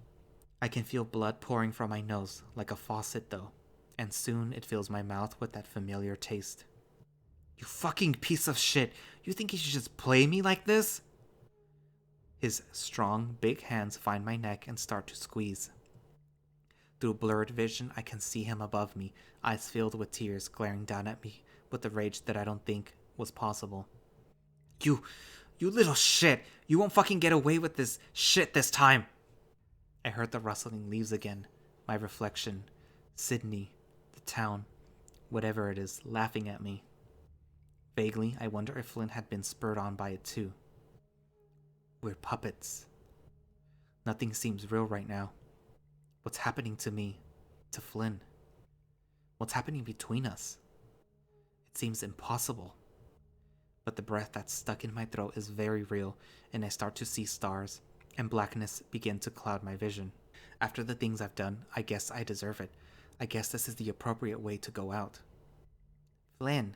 I can feel blood pouring from my nose, like a faucet though, and soon it fills my mouth with that familiar taste. You fucking piece of shit! You think you should just play me like this? His strong, big hands find my neck and start to squeeze. Through blurred vision, I can see him above me, eyes filled with tears, glaring down at me with the rage that I don't think was possible. You little shit! You won't fucking get away with this shit this time! I heard the rustling leaves again, my reflection, Sydney, the town, whatever it is, laughing at me. Vaguely, I wonder if Flynn had been spurred on by it too. We're puppets. Nothing seems real right now. What's happening to me? To Flynn? What's happening between us? It seems impossible. But the breath that's stuck in my throat is very real, and I start to see stars, and blackness begin to cloud my vision. After the things I've done, I guess I deserve it. I guess this is the appropriate way to go out. Flynn.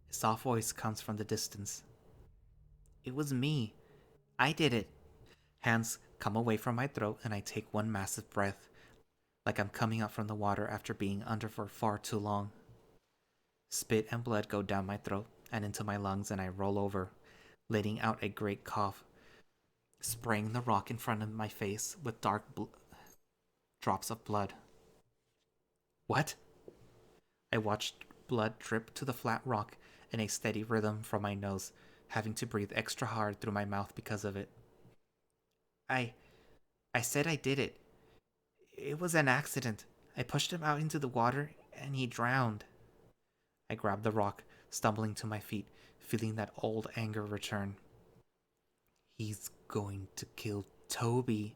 A soft voice comes from the distance. It was me. I did it. Hands come away from my throat and I take one massive breath, like I'm coming up from the water after being under for far too long. Spit and blood go down my throat and into my lungs and I roll over, letting out a great cough, spraying the rock in front of my face with dark drops of blood. What? I watched blood drip to the flat rock in a steady rhythm from my nose, having to breathe extra hard through my mouth because of it. I said I did it. It was an accident. I pushed him out into the water and he drowned. I grabbed the rock, stumbling to my feet, feeling that old anger return. He's going to kill Toby.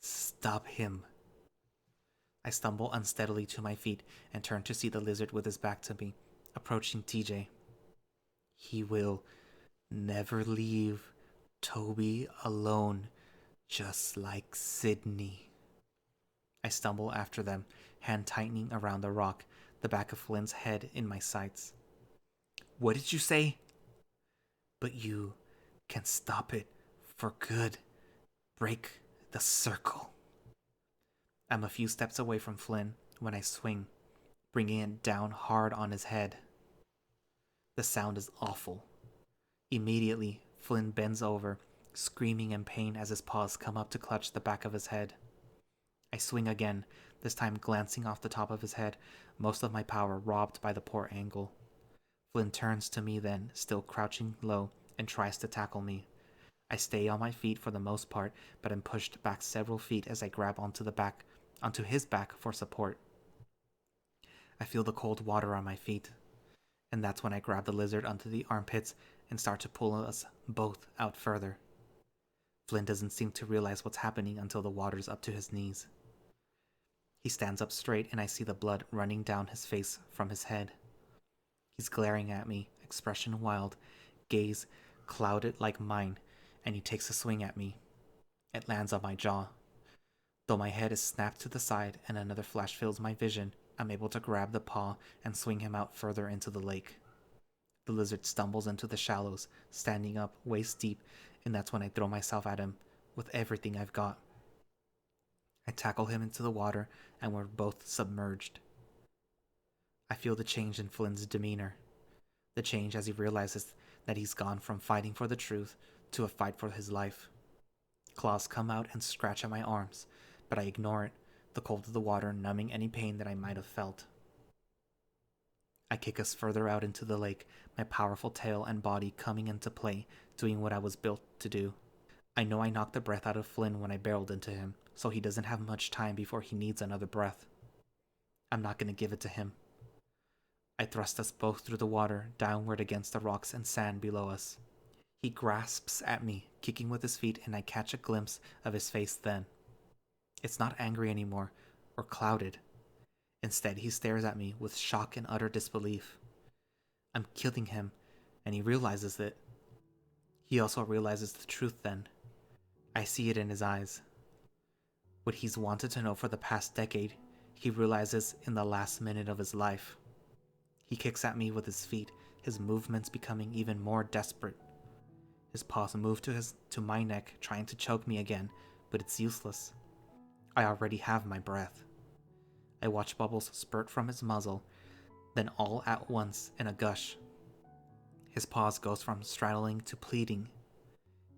Stop him. I stumble unsteadily to my feet and turn to see the lizard with his back to me, approaching TJ. He will never leave Toby alone, just like Sydney. I stumble after them, hand tightening around the rock, the back of Flynn's head in my sights. What did you say? But you can stop it for good. Break the circle. I'm a few steps away from Flynn when I swing, bringing it down hard on his head. The sound is awful. Immediately, Flynn bends over, screaming in pain as his paws come up to clutch the back of his head. I swing again, this time glancing off the top of his head, most of my power robbed by the poor angle. Flynn turns to me then, still crouching low, and tries to tackle me. I stay on my feet for the most part, but am pushed back several feet as I grab onto his back for support. I feel the cold water on my feet, and that's when I grab the lizard onto the armpits and start to pull us both out further. Flynn doesn't seem to realize what's happening until the water's up to his knees. He stands up straight and I see the blood running down his face from his head. He's glaring at me, expression wild, gaze clouded like mine, and he takes a swing at me. It lands on my jaw. Though my head is snapped to the side and another flash fills my vision, I'm able to grab the paw and swing him out further into the lake. The lizard stumbles into the shallows, standing up waist deep, and that's when I throw myself at him with everything I've got. I tackle him into the water, and we're both submerged. I feel the change in Flynn's demeanor. The change as he realizes that he's gone from fighting for the truth to a fight for his life. Claws come out and scratch at my arms, but I ignore it, the cold of the water numbing any pain that I might have felt. I kick us further out into the lake, my powerful tail and body coming into play, doing what I was built to do. I know I knocked the breath out of Flynn when I barreled into him, so he doesn't have much time before he needs another breath. I'm not going to give it to him. I thrust us both through the water, downward against the rocks and sand below us. He grasps at me, kicking with his feet, and I catch a glimpse of his face then. It's not angry anymore, or clouded. Instead, he stares at me with shock and utter disbelief. I'm killing him, and he realizes it. He also realizes the truth then. I see it in his eyes. What he's wanted to know for the past decade, he realizes in the last minute of his life. He kicks at me with his feet, his movements becoming even more desperate. His paws move to my neck, trying to choke me again, but it's useless. I already have my breath. I watch bubbles spurt from his muzzle, then all at once in a gush. His paws goes from straddling to pleading.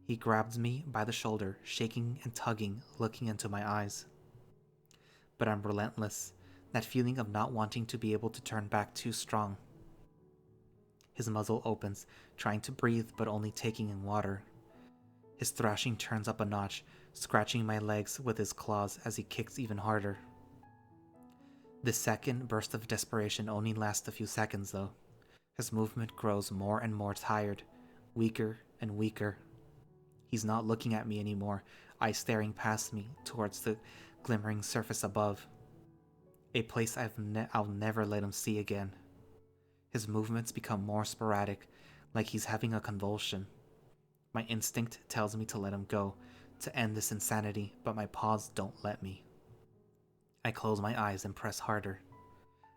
He grabs me by the shoulder, shaking and tugging, looking into my eyes. But I'm relentless, that feeling of not wanting to be able to turn back too strong. His muzzle opens, trying to breathe but only taking in water. His thrashing turns up a notch, scratching my legs with his claws as he kicks even harder. This second burst of desperation only lasts a few seconds, though. His movement grows more and more tired, weaker and weaker. He's not looking at me anymore, eyes staring past me towards the glimmering surface above. A place I'll never let him see again. His movements become more sporadic, like he's having a convulsion. My instinct tells me to let him go, to end this insanity, but my paws don't let me. I close my eyes and press harder.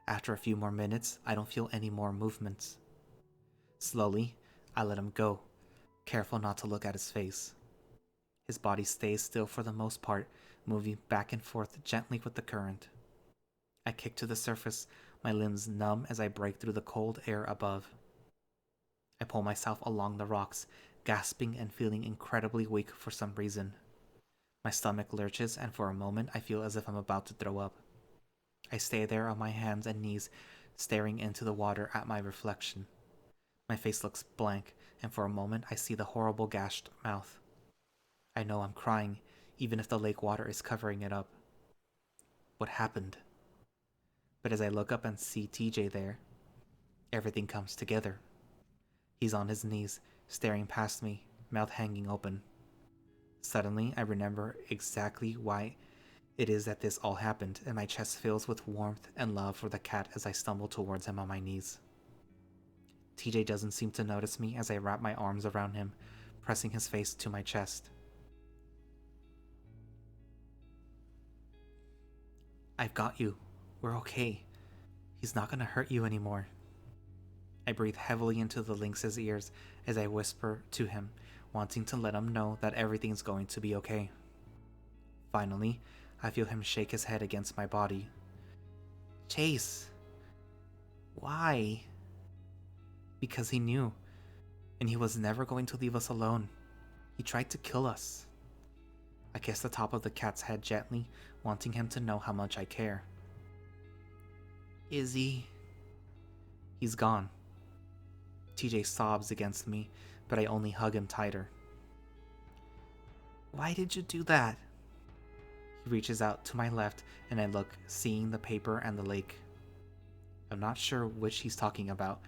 After a few more minutes, I don't feel any more movements. Slowly, I let him go, careful not to look at his face. His body stays still for the most part, moving back and forth gently with the current. I kick to the surface, my limbs numb as I break through the cold air above. I pull myself along the rocks, gasping and feeling incredibly weak for some reason. My stomach lurches, and for a moment I feel as if I'm about to throw up. I stay there on my hands and knees, staring into the water at my reflection. My face looks blank, and for a moment I see the horrible gashed mouth. I know I'm crying, even if the lake water is covering it up. What happened? But as I look up and see TJ there, everything comes together. He's on his knees, staring past me, mouth hanging open. Suddenly, I remember exactly why it is that this all happened, and my chest fills with warmth and love for the cat as I stumble towards him on my knees. TJ doesn't seem to notice me as I wrap my arms around him, pressing his face to my chest. I've got you. We're okay. He's not gonna hurt you anymore. I breathe heavily into the lynx's ears as I whisper to him, wanting to let him know that everything's going to be okay. Finally, I feel him shake his head against my body. Chase! Why? Because he knew, and he was never going to leave us alone. He tried to kill us. I kiss the top of the cat's head gently, wanting him to know how much I care. Izzy. He's gone. TJ sobs against me, but I only hug him tighter. Why did you do that? He reaches out to my left, and I look, seeing the paper and the lake. I'm not sure which he's talking about,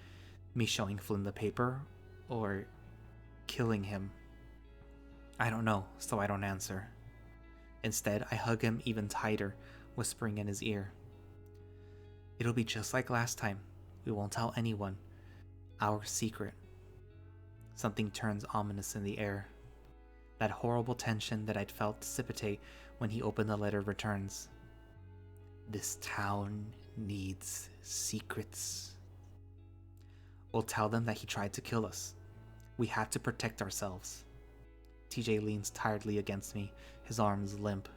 me showing Flynn the paper, or killing him. I don't know, so I don't answer. Instead, I hug him even tighter, whispering in his ear. It'll be just like last time. We won't tell anyone. Our secret. Something turns ominous in the air. That horrible tension that I'd felt dissipate when he opened the letter returns. This town needs secrets. We'll tell them that he tried to kill us. We had to protect ourselves. TJ leans tiredly against me, his arms limp.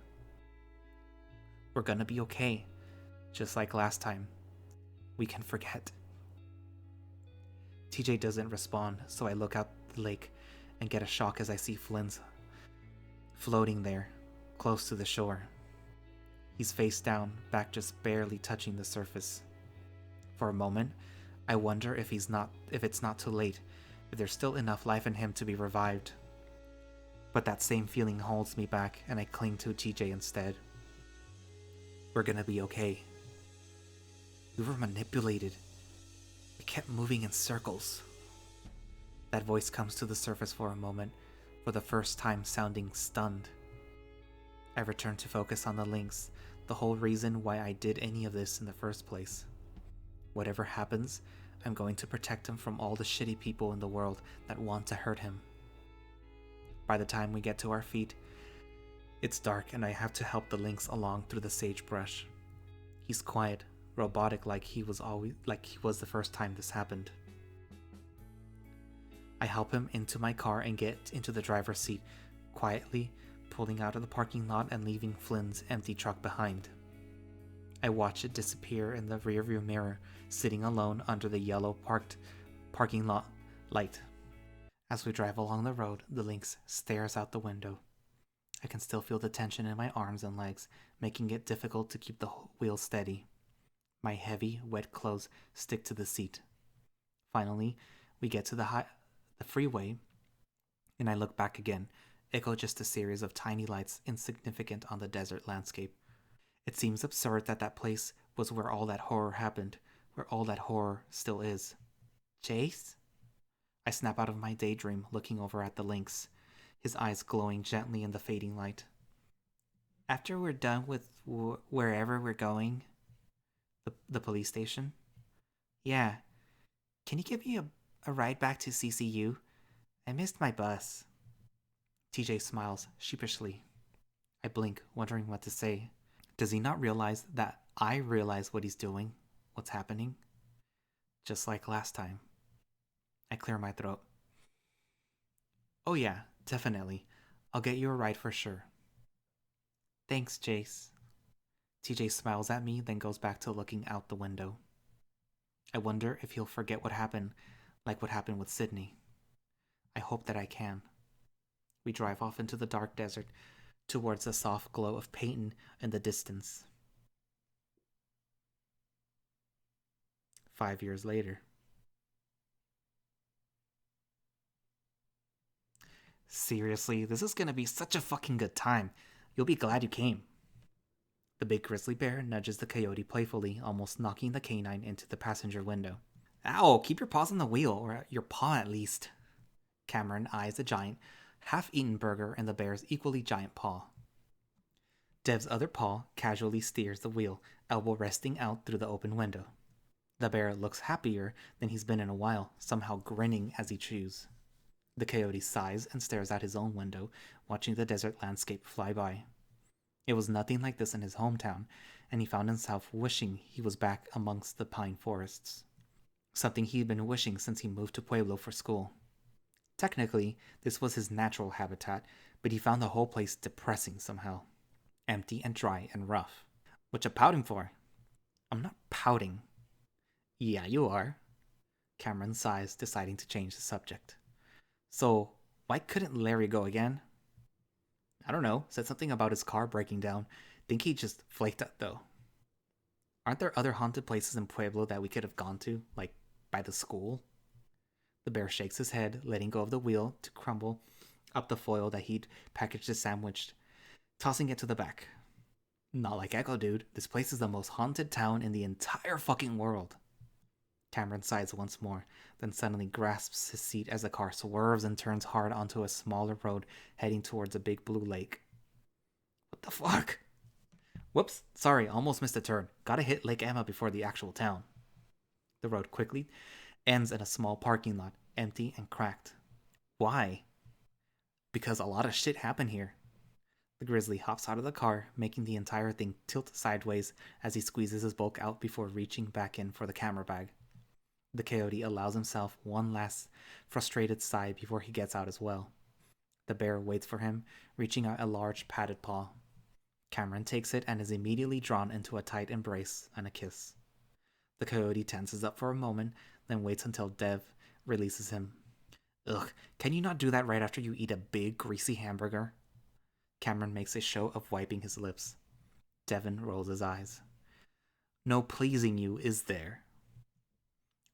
We're gonna be okay, just like last time. We can forget. TJ doesn't respond, so I look out the lake and get a shock as I see Flynn's floating there, close to the shore. He's face down, back just barely touching the surface. For a moment, I wonder if it's not too late, if there's still enough life in him to be revived. But that same feeling holds me back, and I cling to TJ instead. We're gonna be okay. We were manipulated. We kept moving in circles. That voice comes to the surface for a moment, for the first time sounding stunned. I return to focus on the lynx, the whole reason why I did any of this in the first place. Whatever happens, I'm going to protect him from all the shitty people in the world that want to hurt him. By the time we get to our feet, it's dark and I have to help the lynx along through the sagebrush. He's quiet, robotic like he was the first time this happened. I help him into my car and get into the driver's seat, quietly pulling out of the parking lot and leaving Flynn's empty truck behind. I watch it disappear in the rearview mirror, sitting alone under the yellow parking lot light. As we drive along the road, the lynx stares out the window. I can still feel the tension in my arms and legs, making it difficult to keep the wheel steady. My heavy, wet clothes stick to the seat. Finally, we get to the freeway, and I look back again, echo just a series of tiny lights insignificant on the desert landscape. It seems absurd that that place was where all that horror happened, where all that horror still is. Chase? I snap out of my daydream, looking over at the lynx, his eyes glowing gently in the fading light. After we're done with wherever we're going, the police station? Yeah. Can you give me a ride back to CCU? I missed my bus. TJ smiles sheepishly. I blink, wondering what to say. Does he not realize that I realize what he's doing, what's happening? Just like last time. I clear my throat. Oh yeah, definitely. I'll get you a ride for sure. Thanks, Jace. TJ smiles at me, then goes back to looking out the window. I wonder if he'll forget what happened, like what happened with Sydney. I hope that I can. We drive off into the dark desert, towards the soft glow of Peyton in the distance. 5 years later. Seriously, this is gonna be such a fucking good time. You'll be glad you came. The big grizzly bear nudges the coyote playfully, almost knocking the canine into the passenger window. Ow, keep your paws on the wheel, or your paw at least. Cameron eyes the giant, half-eaten burger in the bear's equally giant paw. Dev's other paw casually steers the wheel, elbow resting out through the open window. The bear looks happier than he's been in a while, somehow grinning as he chews. The coyote sighs and stares out his own window, watching the desert landscape fly by. It was nothing like this in his hometown, and he found himself wishing he was back amongst the pine forests. Something he'd been wishing since he moved to Pueblo for school. Technically, this was his natural habitat, but he found the whole place depressing somehow. Empty and dry and rough. What you pouting for? I'm not pouting. Yeah, you are. Cameron sighs, deciding to change the subject. So, why couldn't Larry go again? I don't know, said something about his car breaking down. Think he just flaked out though. Aren't there other haunted places in Pueblo that we could have gone to, like by the school? The bear shakes his head, letting go of the wheel to crumble up the foil that he'd packaged the sandwich, tossing it to the back. Not like Echo, dude. This place is the most haunted town in the entire fucking world. Cameron sighs once more, then suddenly grasps his seat as the car swerves and turns hard onto a smaller road heading towards a big blue lake. What the fuck? Whoops, sorry, almost missed a turn. Gotta hit Lake Emma before the actual town. The road quickly ends in a small parking lot, empty and cracked. Why? Because a lot of shit happened here. The grizzly hops out of the car, making the entire thing tilt sideways as he squeezes his bulk out before reaching back in for the camera bag. The coyote allows himself one last frustrated sigh before he gets out as well. The bear waits for him, reaching out a large padded paw. Cameron takes it and is immediately drawn into a tight embrace and a kiss. The coyote tenses up for a moment, then waits until Dev releases him. Ugh, can you not do that right after you eat a big, greasy hamburger? Cameron makes a show of wiping his lips. Devin rolls his eyes. No pleasing you, is there?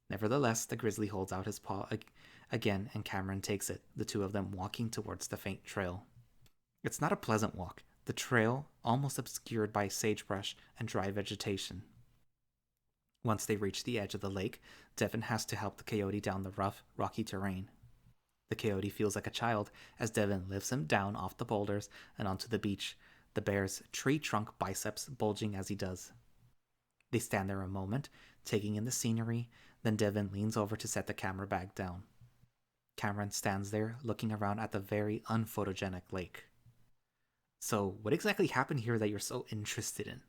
Nevertheless, the grizzly holds out his paw again, and Cameron takes it, the two of them walking towards the faint trail. It's not a pleasant walk, the trail almost obscured by sagebrush and dry vegetation. Once they reach the edge of the lake, Devin has to help the coyote down the rough, rocky terrain. The coyote feels like a child as Devin lifts him down off the boulders and onto the beach, the bear's tree trunk biceps bulging as he does. They stand there a moment, taking in the scenery, Then Devin leans over to set the camera bag down. Cameron stands there, looking around at the very unphotogenic lake. So, what exactly happened here that you're so interested in?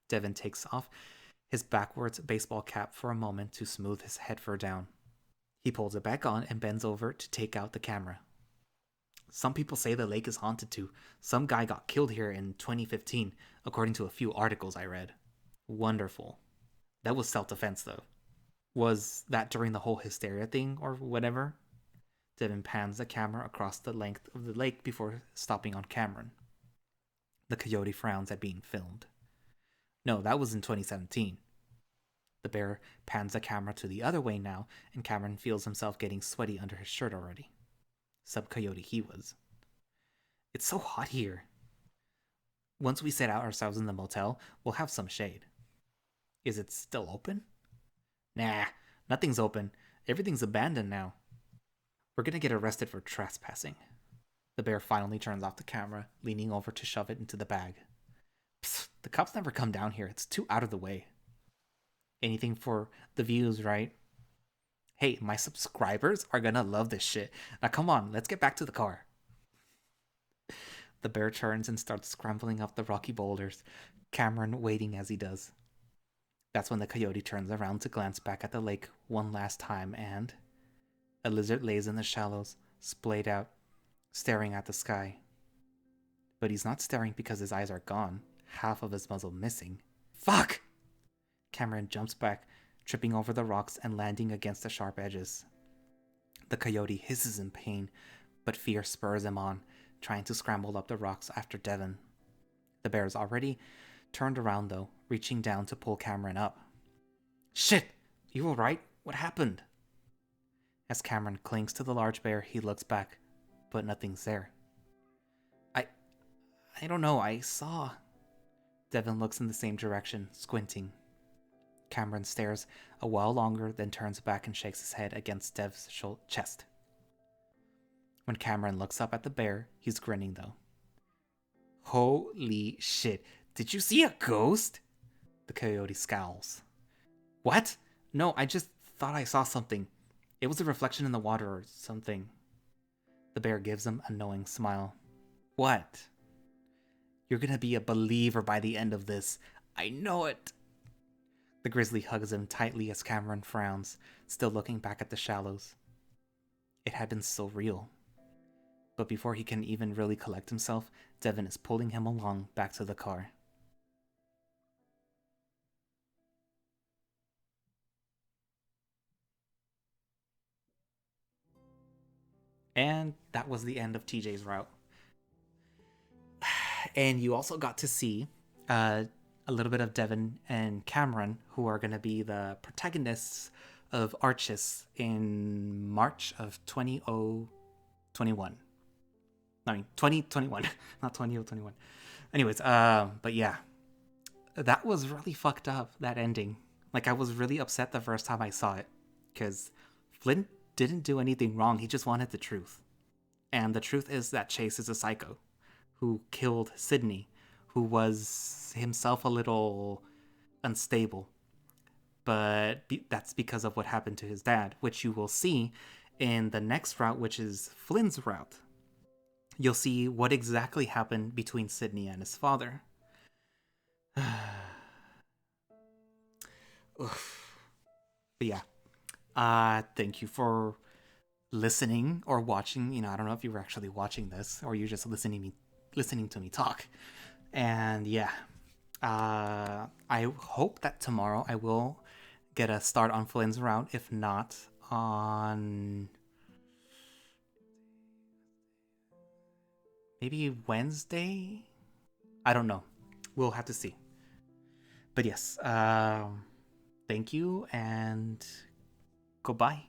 Devin takes off his backwards baseball cap for a moment to smooth his head fur down. He pulls it back on and bends over to take out the camera. Some people say the lake is haunted too. Some guy got killed here in 2015, according to a few articles I read. Wonderful. That was self-defense, though. Was that during the whole hysteria thing or whatever? Devin pans the camera across the length of the lake before stopping on Cameron. The coyote frowns at being filmed. No, that was in 2017. The bear pans the camera to the other way now, and Cameron feels himself getting sweaty under his shirt already. Sub-coyote he was. It's so hot here. Once we set out ourselves in the motel, we'll have some shade. Is it still open? Nah, nothing's open. Everything's abandoned now. We're gonna get arrested for trespassing. The bear finally turns off the camera, leaning over to shove it into the bag. Psst, the cops never come down here. It's too out of the way. Anything for the views, right? Hey, my subscribers are gonna love this shit. Now come on, let's get back to the car. The bear turns and starts scrambling up the rocky boulders, Cameron waiting as he does. That's when the coyote turns around to glance back at the lake one last time, and a lizard lays in the shallows, splayed out, staring at the sky. But he's not staring because his eyes are gone, half of his muzzle missing. Fuck! Cameron jumps back, tripping over the rocks and landing against the sharp edges. The coyote hisses in pain, but fear spurs him on, trying to scramble up the rocks after Devin. The bear's already turned around though, reaching down to pull Cameron up. Shit! You alright? What happened? As Cameron clings to the large bear, he looks back, but nothing's there. I don't know, I saw... Devin looks in the same direction, squinting. Cameron stares a while longer, then turns back and shakes his head against Dev's chest. When Cameron looks up at the bear, he's grinning though. Holy shit, did you see a ghost? The coyote scowls. What? No, I just thought I saw something. It was a reflection in the water or something. The bear gives him a knowing smile. What? You're gonna be a believer by the end of this. I know it. The grizzly hugs him tightly as Cameron frowns, still looking back at the shallows. It had been so real. But before he can even really collect himself, Devin is pulling him along back to the car. And that was the end of TJ's route. And you also got to see a little bit of Devin and Cameron, who are going to be the protagonists of Arches in March of 2021. I mean, 2021, not 2021. Anyways, but yeah, that was really fucked up, that ending. Like, I was really upset the first time I saw it, because Flynn didn't do anything wrong, he just wanted the truth. And the truth is that Chase is a psycho who killed Sydney, who was himself a little unstable. But that's because of what happened to his dad, which you will see in the next route, which is Flynn's route. You'll see what exactly happened between Sydney and his father. But yeah. Thank you for listening or watching. You know, I don't know if you were actually watching this or you're just listening to me talk. And yeah, I hope that tomorrow I will get a start on Flynn's route. If not, on maybe Wednesday? I don't know. We'll have to see. But yes, thank you and goodbye.